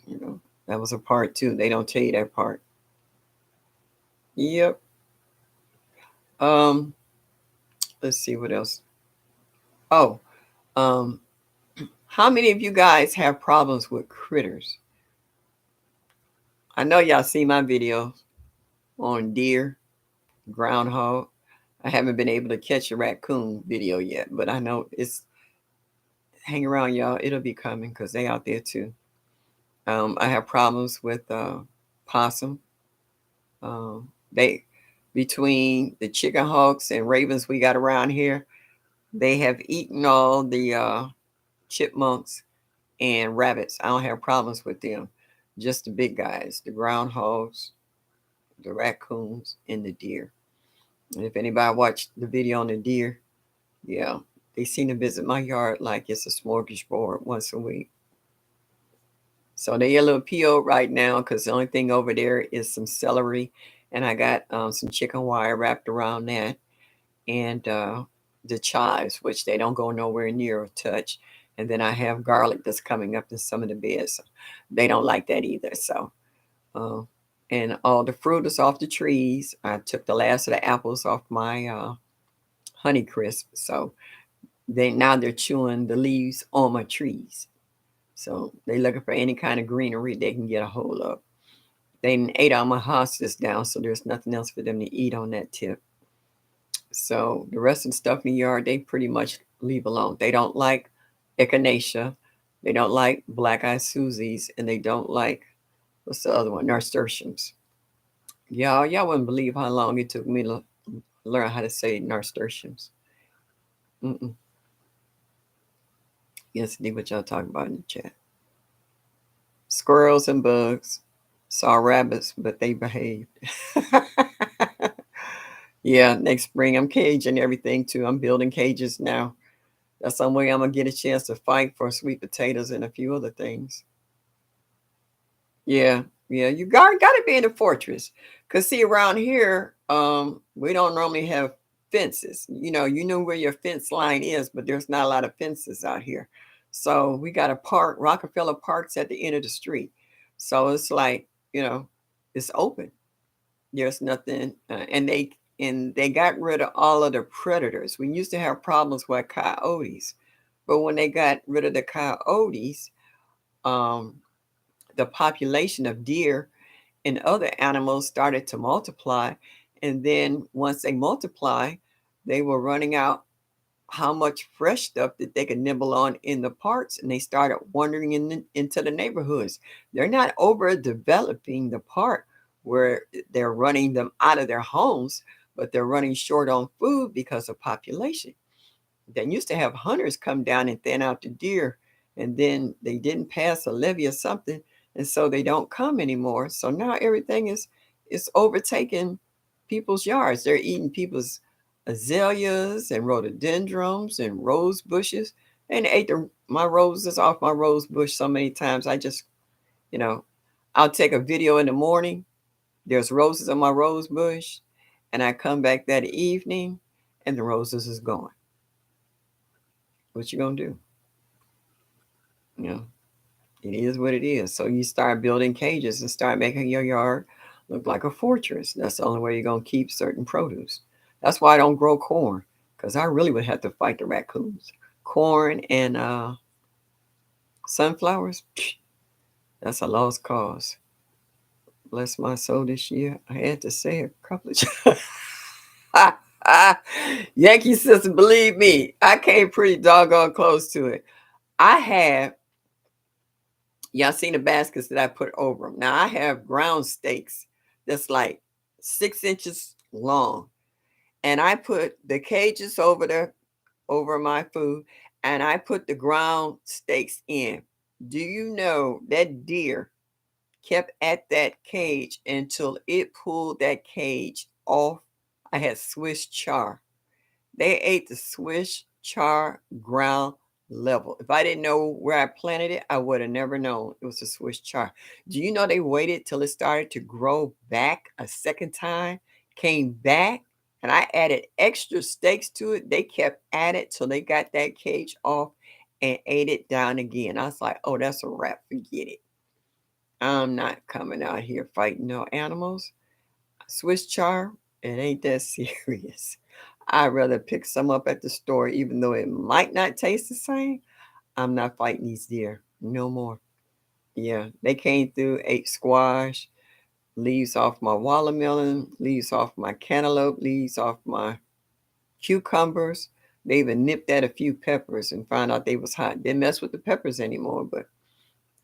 You know, that was a part too. They don't tell you that part. Yep. Um, let's see what else. Oh, um, how many of you guys have problems with critters? I know y'all see my videos on deer, groundhog. I haven't been able to catch a raccoon video yet, but I know it's hang around, y'all. It'll be coming because they out there too. I have problems with possum. They between the chicken hawks and ravens we got around here, they have eaten all the chipmunks and rabbits. I don't have problems with them. Just the big guys, the groundhogs, the raccoons, and the deer. And if anybody watched the video on the deer, yeah, they seem to visit my yard like it's a smorgasbord once a week. So they a little PO right now because the only thing over there is some celery, and I got some chicken wire wrapped around that, and the chives, which they don't go nowhere near or touch. And then I have garlic that's coming up in some of the beds. So they don't like that either. So, uh, and all the fruit is off the trees. I took the last of the apples off my Honey Crisp. So they're chewing the leaves on my trees. So they looking for any kind of greenery they can get a hold of. They ate all my hostas down, so there's nothing else for them to eat on that tip. So the rest of the stuff in the yard, they pretty much leave alone. They don't like echinacea, they don't like black-eyed Susies, and they don't like what's the other one? Nasturtiums. Y'all wouldn't believe how long it took me to learn how to say nasturtiums. Mm-mm. Yes, indeed, what y'all talking about in the chat. Squirrels and bugs. Saw rabbits, but they behaved. Yeah, next spring I'm caging everything too. I'm building cages now. That's some way I'm gonna get a chance to fight for sweet potatoes and a few other things. Yeah, yeah, you gotta be in a fortress. Cause see around here, we don't normally have fences. You know where your fence line is, but there's not a lot of fences out here. So we got a park, Rockefeller Park's at the end of the street. So it's like, it's open. There's nothing, and they got rid of all of the predators. We used to have problems with coyotes, but when they got rid of the coyotes, um, the population of deer and other animals started to multiply. And then once they multiply, they were running out how much fresh stuff that they could nibble on in the parks, and they started wandering into the neighborhoods. They're not overdeveloping the park where they're running them out of their homes, but they're running short on food because of population. They used to have hunters come down and thin out the deer, and then they didn't pass a levy or something, and so they don't come anymore. So now everything is overtaking people's yards. They're eating people's azaleas and rhododendrons and rose bushes. And they ate my roses off my rose bush so many times. You know, I'll take a video in the morning. There's roses on my rose bush, and I come back that evening, and the roses is gone. What you gonna do? You know, it is what it is. So you start building cages and start making your yard look like a fortress. That's the only way you're gonna keep certain produce. That's why I don't grow corn, because I really would have to fight the raccoons. Corn and sunflowers, that's a lost cause. Bless my soul this year. I had to say it a couple of times. Yankee sister, believe me, I came pretty doggone close to it. I have, y'all seen the baskets that I put over them. Now I have ground steaks that's like 6 inches long. And I put the cages over my food, and I put the ground steaks in. Do you know that deer kept at that cage until it pulled that cage off? I had Swiss char. They ate the Swiss char ground level. If I didn't know where I planted it, I would have never known it was a Swiss char. Do you know they waited till it started to grow back a second time, came back, and I added extra steaks to it? They kept at it till they got that cage off and ate it down again. I was like, oh, that's a wrap. Forget it. I'm not coming out here fighting no animals. Swiss char, it ain't that serious. I'd rather pick some up at the store, even though it might not taste the same. I'm not fighting these deer no more. Yeah, they came through, ate squash, leaves off my watermelon, leaves off my cantaloupe, leaves off my cucumbers. They even nipped at a few peppers and found out they was hot. Didn't mess with the peppers anymore, but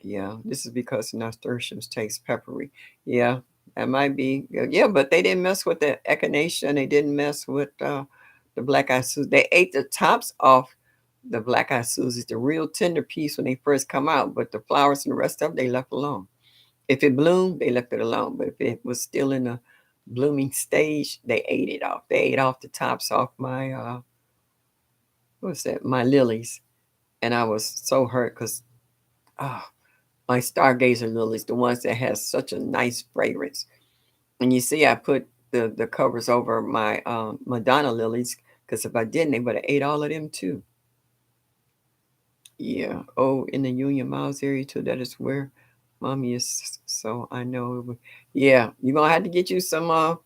yeah, this is because the nasturtiums taste peppery. Yeah, that might be. Yeah, but they didn't mess with the echinacea. They didn't mess with the black eyed Susie. They ate the tops off the black eyed Susie, the real tender piece when they first come out. But the flowers and the rest of it, they left alone. If it bloomed, they left it alone. But if it was still in the blooming stage, they ate it off. They ate off the tops off my what's that? My lilies, and I was so hurt because oh, my stargazer lilies, the ones that has such a nice fragrance. And you see, I put the covers over my Madonna lilies because if I didn't, they would have ate all of them too. Yeah. Oh, in the Union Miles area too. That is where mommy is. So I know. Yeah, you're gonna have to get you some.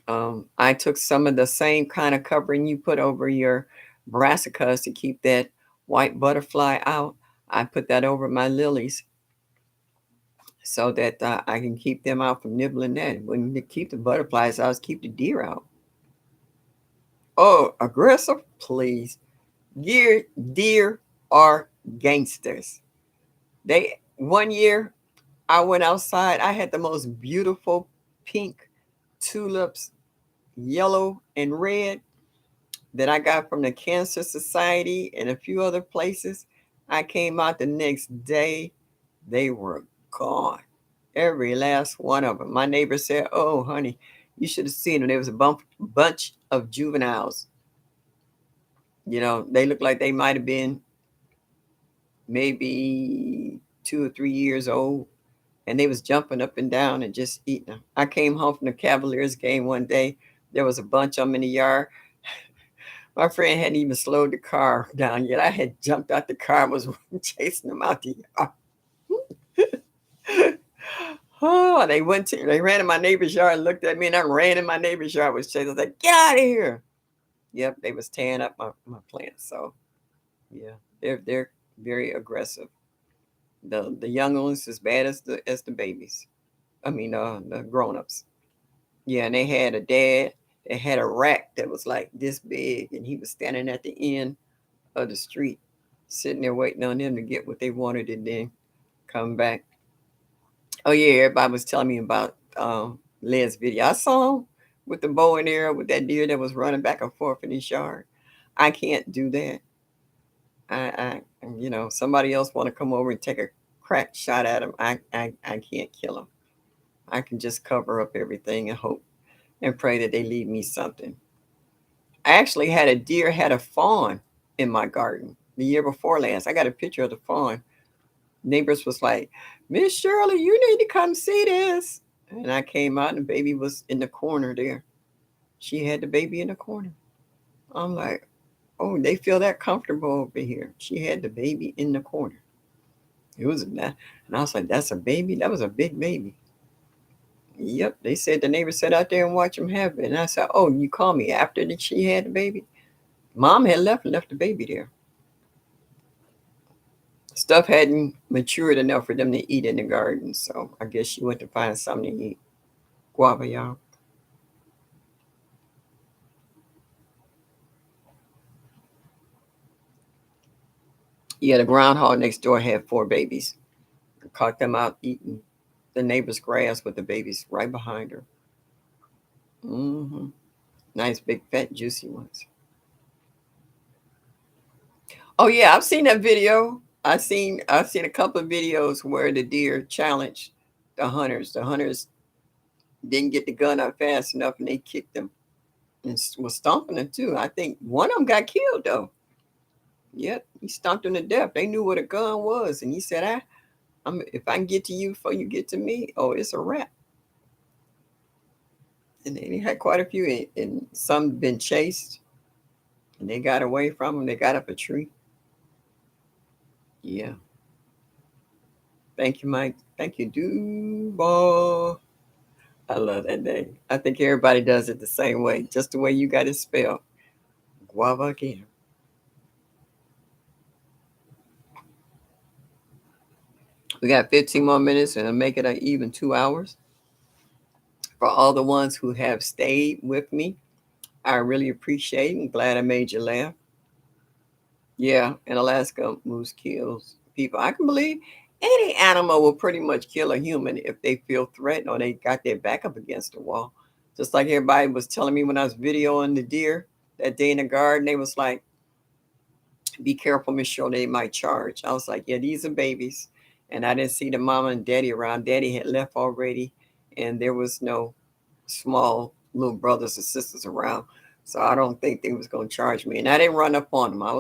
I took some of the same kind of covering you put over your brassicas to keep that white butterfly out. I put that over my lilies so that I can keep them out from nibbling that. When you keep the butterflies out, keep the deer out. Oh, aggressive? Please. Deer are gangsters. They 1 year I went outside. I had the most beautiful pink tulips, yellow and red, that I got from the Cancer Society and a few other places. I came out the next day. They were gone. Every last one of them. My neighbor said, "Oh, honey, you should have seen them. There was a bunch of juveniles. They looked like they might have been maybe 2 or 3 years old, and they was jumping up and down and just eating them." I came home from the Cavaliers game one day. There was a bunch of them in the yard. My friend hadn't even slowed the car down yet. I had jumped out the car and was chasing them out the yard. Oh, they ran in my neighbor's yard and looked at me, and I ran in my neighbor's yard with chasing. I was like, "Get out of here!" Yep, they was tearing up my plants. So yeah, they're very aggressive. The young ones as bad as the babies. I mean, the grown ups. Yeah, and they had a dad. They had a rack that was like this big, and he was standing at the end of the street, sitting there waiting on them to get what they wanted and then come back. Oh yeah, everybody was telling me about Led's video. I saw him with the bow and arrow with that deer that was running back and forth in his yard. I can't do that. Somebody else want to come over and take a crack shot at him. I can't kill him. I can just cover up everything and hope and pray that they leave me something. I actually had a deer had a fawn in my garden the year before last. I got a picture of the fawn. Neighbors was like, "Miss Shirley, you need to come see this." And I came out and the baby was in the corner there. She had the baby in the corner. I'm like, oh, they feel that comfortable over here. She had the baby in the corner. It was that, and I was like, "That's a baby. That was a big baby." Yep, they said the neighbor sat out there and watched him have it. And I said, "Oh, you called me after that she had the baby?" Mom had left the baby there. Stuff hadn't matured enough for them to eat in the garden, so I guess she went to find something to eat. Guava, y'all. Yeah, the groundhog next door had 4 babies. Caught them out eating the neighbor's grass with the babies right behind her. Hmm. Nice, big, fat, juicy ones. Oh yeah, I've seen that video. I've seen a couple of videos where the deer challenged the hunters. The hunters didn't get the gun up fast enough, and they kicked them and was stomping them too. I think one of them got killed though. Yep, he stomped him to death. They knew what a gun was, and he said, if I can get to you before you get to me, oh, it's a wrap." And they had quite a few, and some been chased, and they got away from them. They got up a tree. Yeah. Thank you, Mike. Thank you, Duval. I love that name. I think everybody does it the same way, just the way you got it spelled. Guava again. We got 15 more minutes and I'll make it an even 2 hours. For all the ones who have stayed with me, I really appreciate it. I'm glad I made you laugh. Yeah, in Alaska, moose kills people. I can believe any animal will pretty much kill a human if they feel threatened or they got their back up against the wall. Just like everybody was telling me when I was videoing the deer that day in the garden, they was like, "Be careful, Miss Show, they might charge." I was like, "Yeah, these are babies." And I didn't see the mama and daddy around. Daddy had left already, and there was no small little brothers and sisters around. So I don't think they was gonna charge me. And I didn't run up on them. I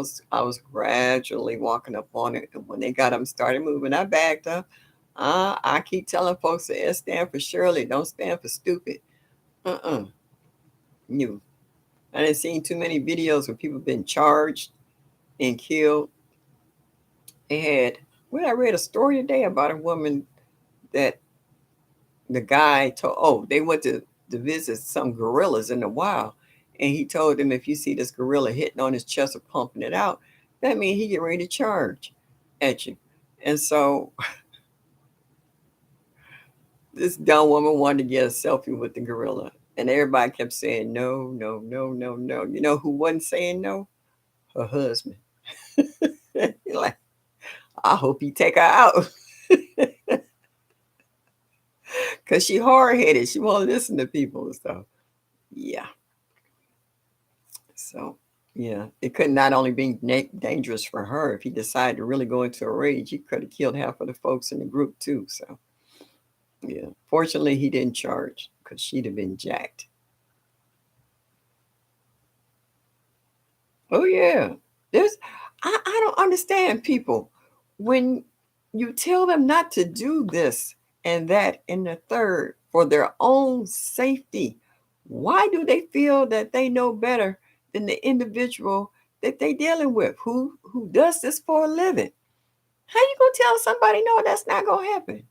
was gradually walking up on it. And when they got them started moving, I backed up. I keep telling folks that S stand for Shirley, don't stand for stupid. Uh-uh. You. I didn't seen too many videos where people been charged and killed. They had well, I read a story today about a woman that the guy told, oh, they went to visit some gorillas in the wild. And he told them, if you see this gorilla hitting on his chest or pumping it out, that means he get ready to charge at you. And so this dumb woman wanted to get a selfie with the gorilla. And everybody kept saying, no, no, no, no, no. You know who wasn't saying no? Her husband. Like, I hope he take her out. Because she hard-headed. She won't listen to people and stuff. Yeah. So, yeah, it could not only be dangerous for her. If he decided to really go into a rage, he could have killed half of the folks in the group too. So, yeah, fortunately, he didn't charge because she'd have been jacked. Oh yeah, there's. I don't understand people when you tell them not to do this and that and the third for their own safety. Why do they feel that they know better than the individual that they dealing with who does this for a living? How you gonna tell somebody no, that's not gonna happen?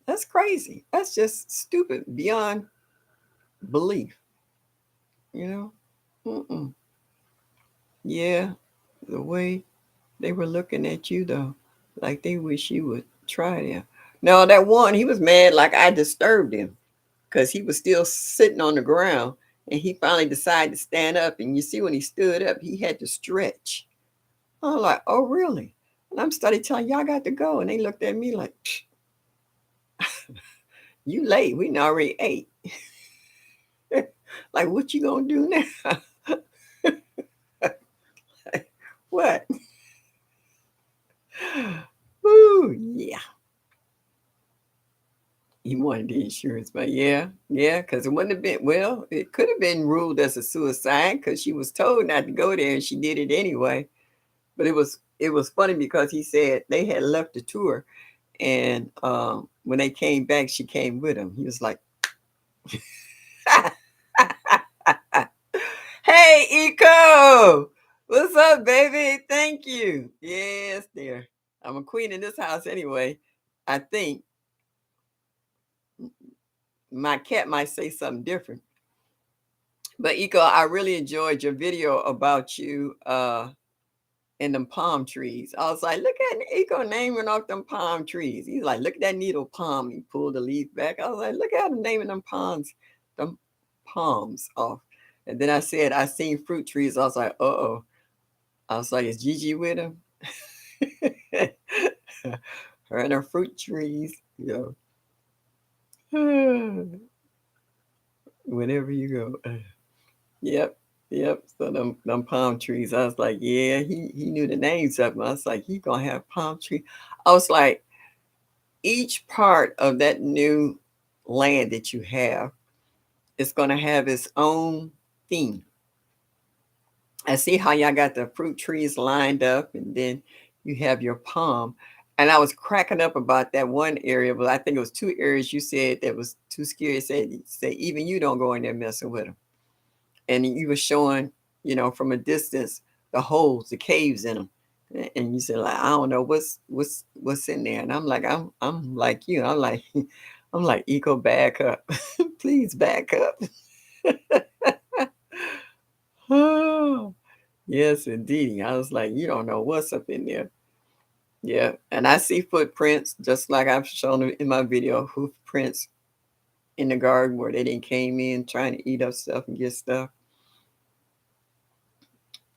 That's crazy. That's just stupid beyond belief. You know? Mm-mm. Yeah, the way they were looking at you though, like they wish you would try them. No, that one, he was mad like I disturbed him because he was still sitting on the ground and he finally decided to stand up. And you see, when he stood up, he had to stretch. I'm like, oh, really? And I'm started telling y'all got to go. And they looked at me like, you late. We done already ate. Like, what you gonna do now? What? Ooh, yeah. He wanted the insurance, but yeah, yeah, because it wouldn't have been, well, it could have been ruled as a suicide because she was told not to go there and she did it anyway. But it was funny because he said they had left the tour and when they came back, she came with him. He was like, "Hey, Eco, what's up, baby? Thank you. Yes, dear. I'm a queen in this house anyway. I think my cat might say something different. But Eco, I really enjoyed your video about you in them palm trees. I was like, look at Eco naming off them palm trees. He's like, look at that needle palm. He pulled the leaf back. I was like, look at him naming them palms off. And then I said, I seen fruit trees. I was like, uh-oh. I was like, is Gigi with him? Her and her fruit trees, whenever you go. Yep, yep. So them palm trees. I was like, yeah, he knew the names of them. I was like, he gonna have palm tree. I was like, each part of that new land that you have is gonna have its own theme. I see how y'all got the fruit trees lined up, and then you have your palm. And I was cracking up about that one area, but I think it was two areas you said that was too scary. Say even you don't go in there messing with them. And you were showing, from a distance, the holes, the caves in them. And you said, like, I don't know what's in there. And I'm like, I'm like you. I'm like, I'm like, Eco, back up. Please back up. Oh, yes, indeed. I was like, you don't know what's up in there. Yeah. And I see footprints, just like I've shown in my video, hoof prints in the garden where they didn't came in trying to eat up stuff and get stuff.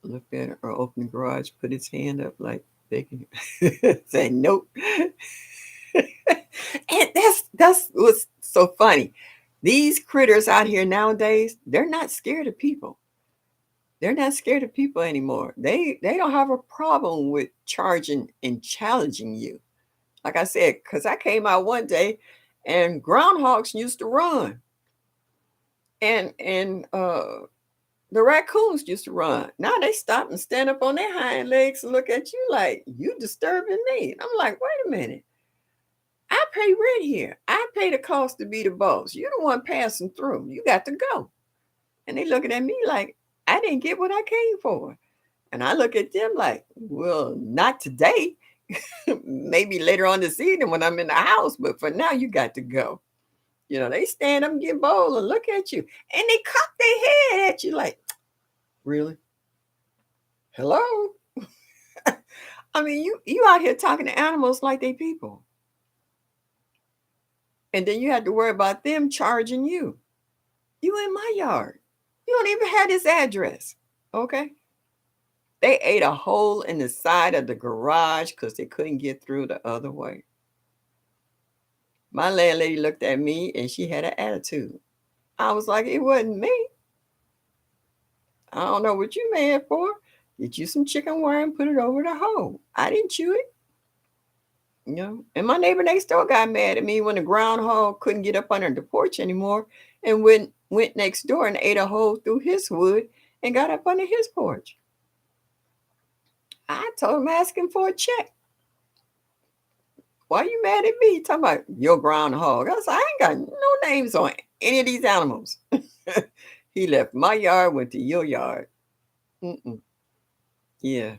Looked at it or opened the garage, put his hand up like they can say nope. And that's what's so funny. These critters out here nowadays, they're not scared of people. They're not scared of people anymore. They don't have a problem with charging and challenging you. Like I said, because I came out one day and groundhogs used to run. And the raccoons used to run. Now they stop and stand up on their hind legs and look at you like, you disturbing me. And I'm like, wait a minute. I pay rent here. I pay the cost to be the boss. You the one passing through. You got to go. And they looking at me like, I didn't get what I came for. And I look at them like, well, not today. Maybe later on this evening when I'm in the house. But for now, you got to go. They stand up and get bold and look at you. And they cock their head at you like, really? Hello? I mean, you out here talking to animals like they people. And then you have to worry about them charging you. You in my yard. You don't even have this address. Okay? They ate a hole in the side of the garage because they couldn't get through the other way. My landlady looked at me and she had an attitude. I was like, it wasn't me. I don't know what you mad for. Get you some chicken wire and put it over the hole. I didn't chew it. And my neighbor next door got mad at me when the groundhog couldn't get up under the porch anymore and went next door and ate a hole through his wood and got up under his porch. I told him, asking for a check. Why you mad at me? Talking about your groundhog. I was like, I ain't got no names on any of these animals. He left my yard, went to your yard. Mm-mm. Yeah.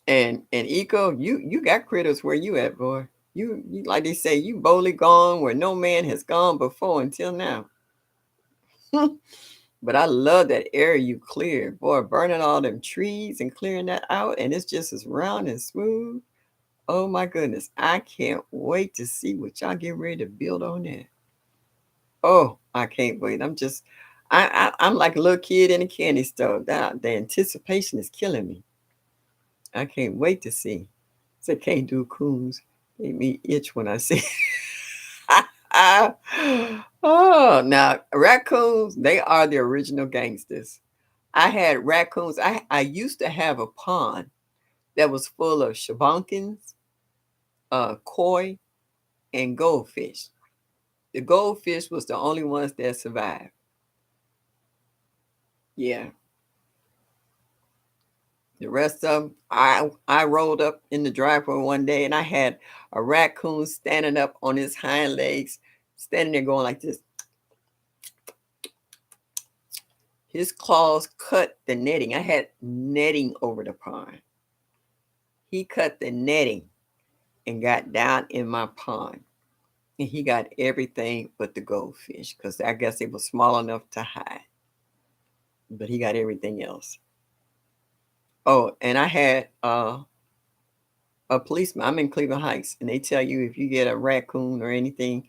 And Eco, you got critters where you at, boy. You like they say, you boldly gone where no man has gone before until now. But I love that area you cleared, boy. Burning all them trees and clearing that out, and it's just as round and smooth. Oh my goodness, I can't wait to see what y'all get ready to build on that. Oh, I can't wait. I'm like a little kid in a candy store. The anticipation is killing me. I can't wait to see. So can't do coons. Make me itch when I see. Oh, now raccoons, they are the original gangsters. I had raccoons. I used to have a pond that was full of shabunkins, koi, and goldfish. The goldfish was the only ones that survived. Yeah. The rest of them, I rolled up in the driveway one day and I had a raccoon standing up on his hind legs, standing there going like this. His claws cut the netting. I had netting over the pond. He cut the netting and got down in my pond. And he got everything but the goldfish because I guess it was small enough to hide. But he got everything else. Oh, and I had a policeman. I'm in Cleveland Heights, and they tell you if you get a raccoon or anything,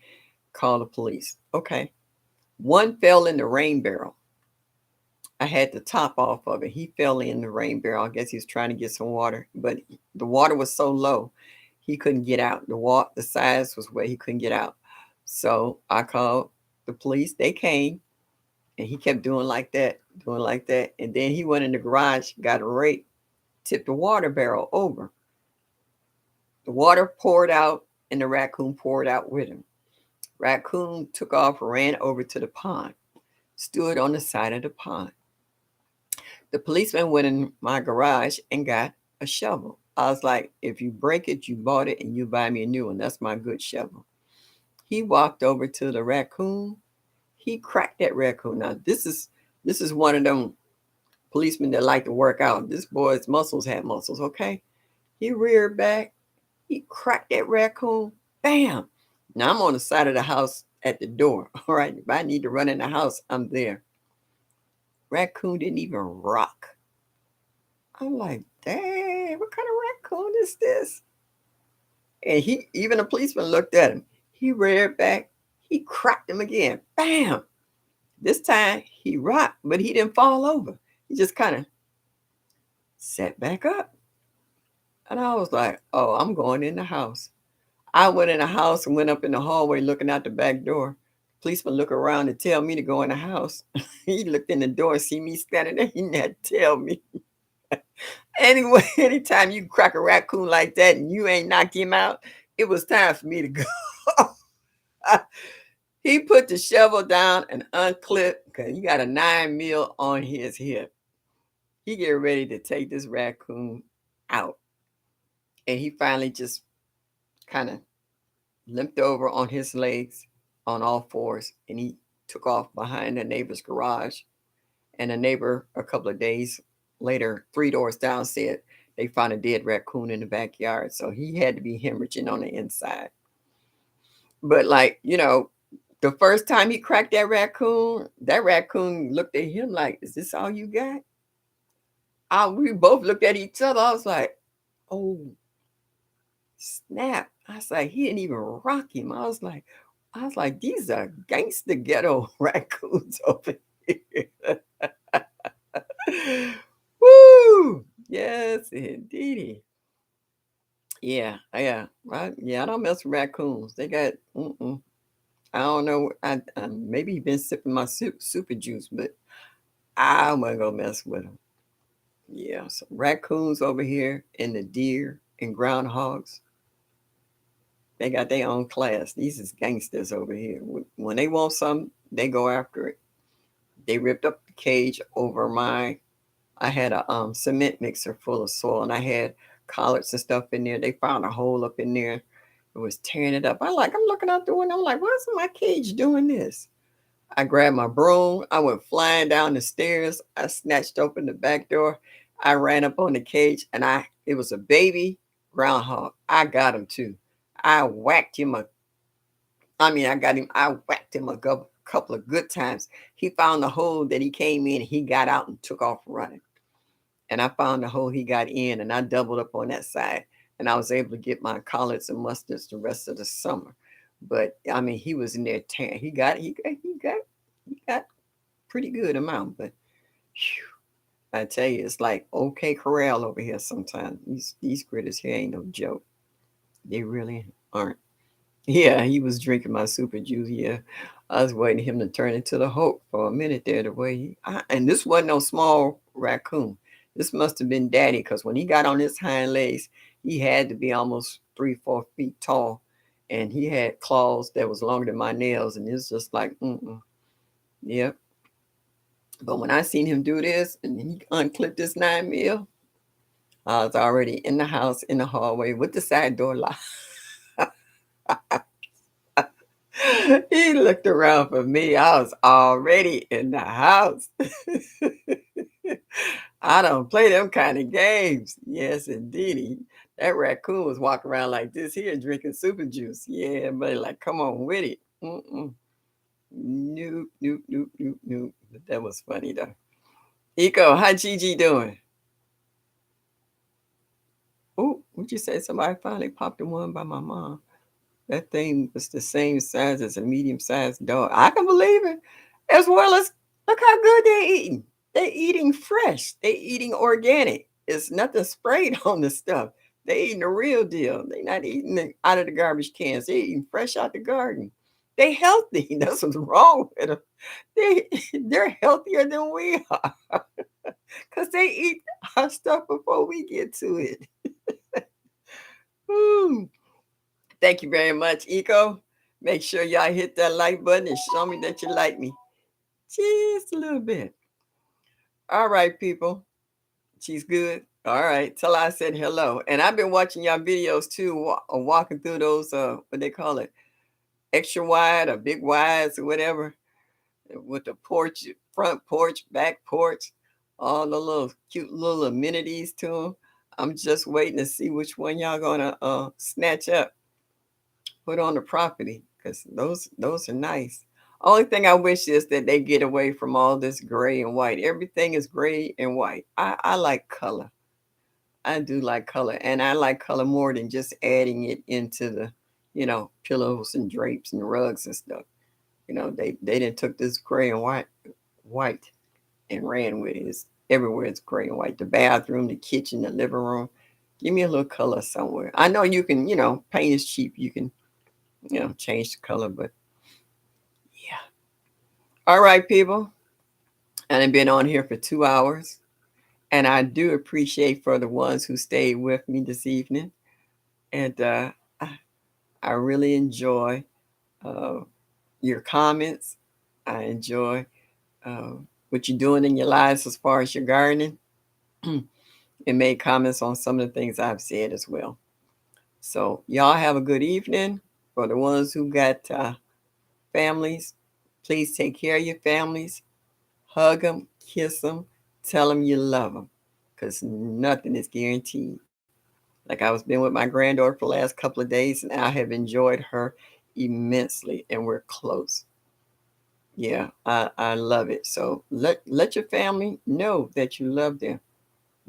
call the police. Okay. One fell in the rain barrel. I had the top off of it. He fell in the rain barrel. I guess he was trying to get some water, but the water was so low, he couldn't get out. The size was where he couldn't get out. So I called the police. They came, and he kept doing like that. And then he went in the garage, got a rake, tipped the water barrel over. The water poured out, and the raccoon poured out with him. Raccoon took off, ran over to the pond, stood on the side of the pond. The policeman went in my garage and got a shovel. I was like, if you break it, you bought it, and you buy me a new one. That's my good shovel. He walked over to the raccoon. He cracked that raccoon. Now this is one of them policemen that like to work out. This boy's muscles had muscles, okay? He reared back. He cracked that raccoon. Bam! Now I'm on the side of the house at the door. All right. If I need to run in the house, I'm there. Raccoon didn't even rock. I'm like, dang, what kind of raccoon is this? And he even the policeman looked at him. He reared back. He cracked him again. Bam! This time he rocked, but he didn't fall over. He just kind of sat back up. And I was like, oh, I'm going in the house. I went in the house and went up in the hallway looking out the back door. Policeman look around and tell me to go in the house. He looked in the door, see me standing there, he didn't tell me. Anyway, anytime you crack a raccoon like that and you ain't knocked him out, it was time for me to go. He put the shovel down and unclipped because he got a 9 mil on his hip. He get ready to take this raccoon out. And he finally just kind of limped over on his legs on all fours, and he took off behind the neighbor's garage. And the neighbor, a couple of days later, 3 doors down, said they found a dead raccoon in the backyard. So he had to be hemorrhaging on the inside. But like, the first time he cracked that raccoon looked at him like, is this all you got? We both looked at each other. I was like, oh, snap. I was like, he didn't even rock him. I was like, these are gangster ghetto raccoons over here. Woo! Yes, indeedy. Yeah, yeah, right. Yeah, I don't mess with raccoons. They got, I don't know. I maybe he been sipping my super juice, but I wasn't gonna mess with them. Yeah, so raccoons over here and the deer and groundhogs, they got their own class. These is gangsters over here. When they want something, they go after it. They ripped up the cage over my. I had a cement mixer full of soil, and I had collards and stuff in there. They found a hole up in there. It was tearing it up. I'm looking out the window. I'm like, why is my cage doing this? I grabbed my broom. I went flying down the stairs. I snatched open the back door. I ran up on the cage, and it was a baby groundhog. I got him too. I whacked him I got him. I whacked him a couple of good times. He found the hole that he came in. He got out and took off running. And I found the hole he got in, and I doubled up on that side. And I was able to get my collards and mustards the rest of the summer. But he was in there tearing. He got pretty good amount. But whew, I tell you, it's like OK Corral over here sometimes. These critters here ain't no joke. They really aren't. Yeah, he was drinking my super juice. Yeah, I was waiting him to turn into the Hulk for a minute there. The way and this wasn't no small raccoon. This must have been Daddy, because when he got on his hind legs, he had to be almost 3, 4 feet tall, and he had claws that was longer than my nails, and it's just like, yep. But when I seen him do this, and he unclipped this 9 mil, I was already in the house in the hallway with the side door locked. He looked around for me. I was already in the house. I don't play them kind of games. Yes, indeedy. That raccoon was walking around like this here, drinking super juice. Yeah, but like, come on with it. Nope, nope, nope, nope, nope. But that was funny though. Eco, how Gigi doing? Oh, would you say somebody finally popped the one by my mom? That thing was the same size as a medium-sized dog. I can believe it. As well as look how good they're eating. They eating fresh. They eating organic. It's nothing sprayed on the stuff. They eating the real deal. They not eating it out of the garbage cans. They eating fresh out the garden. They healthy. That's what's wrong with them. They they're healthier than we are because they eat our stuff before we get to it. Ooh. Thank you very much, Eco. Make sure y'all hit that like button and show me that you like me. Just a little bit. All right, people. She's good. All right. Tell her I said hello. And I've been watching y'all videos too, walking through those, what they call it, extra wide or big wides or whatever, with the porch, front porch, back porch, all the little cute little amenities to them. I'm just waiting to see which one y'all gonna snatch up, put on the property, because those are nice. Only thing I wish is that they get away from all this gray and white. Everything is gray and white. I like color. I do like color, and I like color more than just adding it into the, pillows and drapes and rugs and stuff. They didn't took this gray and white and ran with it. It's everywhere. It's gray and white. The bathroom, the kitchen, the living room. Give me a little color somewhere. I know you can. Paint is cheap. You can, change the color, but yeah. All right, people. And I've been on here for 2 hours, and I do appreciate for the ones who stayed with me this evening. And I, I really enjoy uh, your comments. I enjoy uh, what you're doing in your lives as far as your gardening, and made comments on some of the things I've said as well. So, y'all have a good evening. For the ones who got families, please take care of your families. Hug them, kiss them, tell them you love them, because nothing is guaranteed. Like I was been with my granddaughter for the last couple of days, and I have enjoyed her immensely, and we're close. Yeah, I love it. So let your family know that you love them.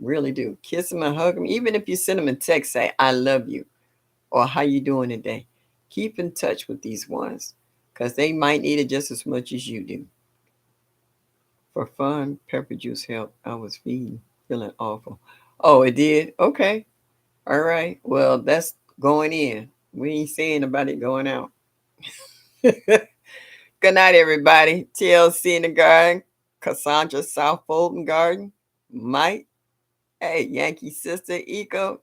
Really do. Kiss them and hug them. Even if you send them a text, say I love you or how you doing today. Keep in touch with these ones, because they might need it just as much as you do. For fun, pepper juice helped. I was feeling awful. Oh, it did? Okay. All right. Well, that's going in. We ain't saying about it going out. Good night, everybody. TLC in the garden. Cassandra South Fulton Garden. Mike. Hey, Yankee sister. Eco,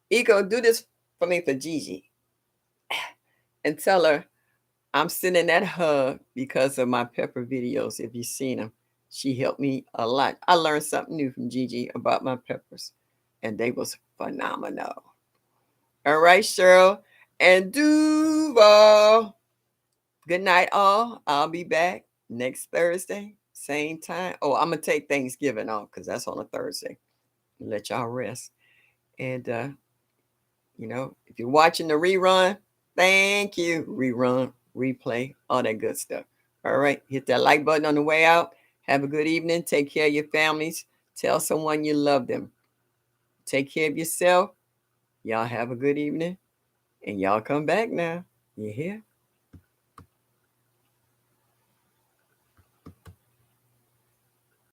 do this for me for Gigi. And tell her I'm sending that hug because of my pepper videos. If you've seen them, she helped me a lot. I learned something new from Gigi about my peppers, and they was phenomenal. All right, Cheryl and Duval. Good night, all. I'll be back next Thursday, same time. Oh, I'm gonna take Thanksgiving off because that's on a Thursday. Let y'all rest. And if you're watching the rerun, thank you. Rerun, replay, all that good stuff. All right, hit that like button on the way out. Have a good evening. Take care of your families. Tell someone you love them. Take care of yourself. Y'all have a good evening. And y'all come back now. You hear?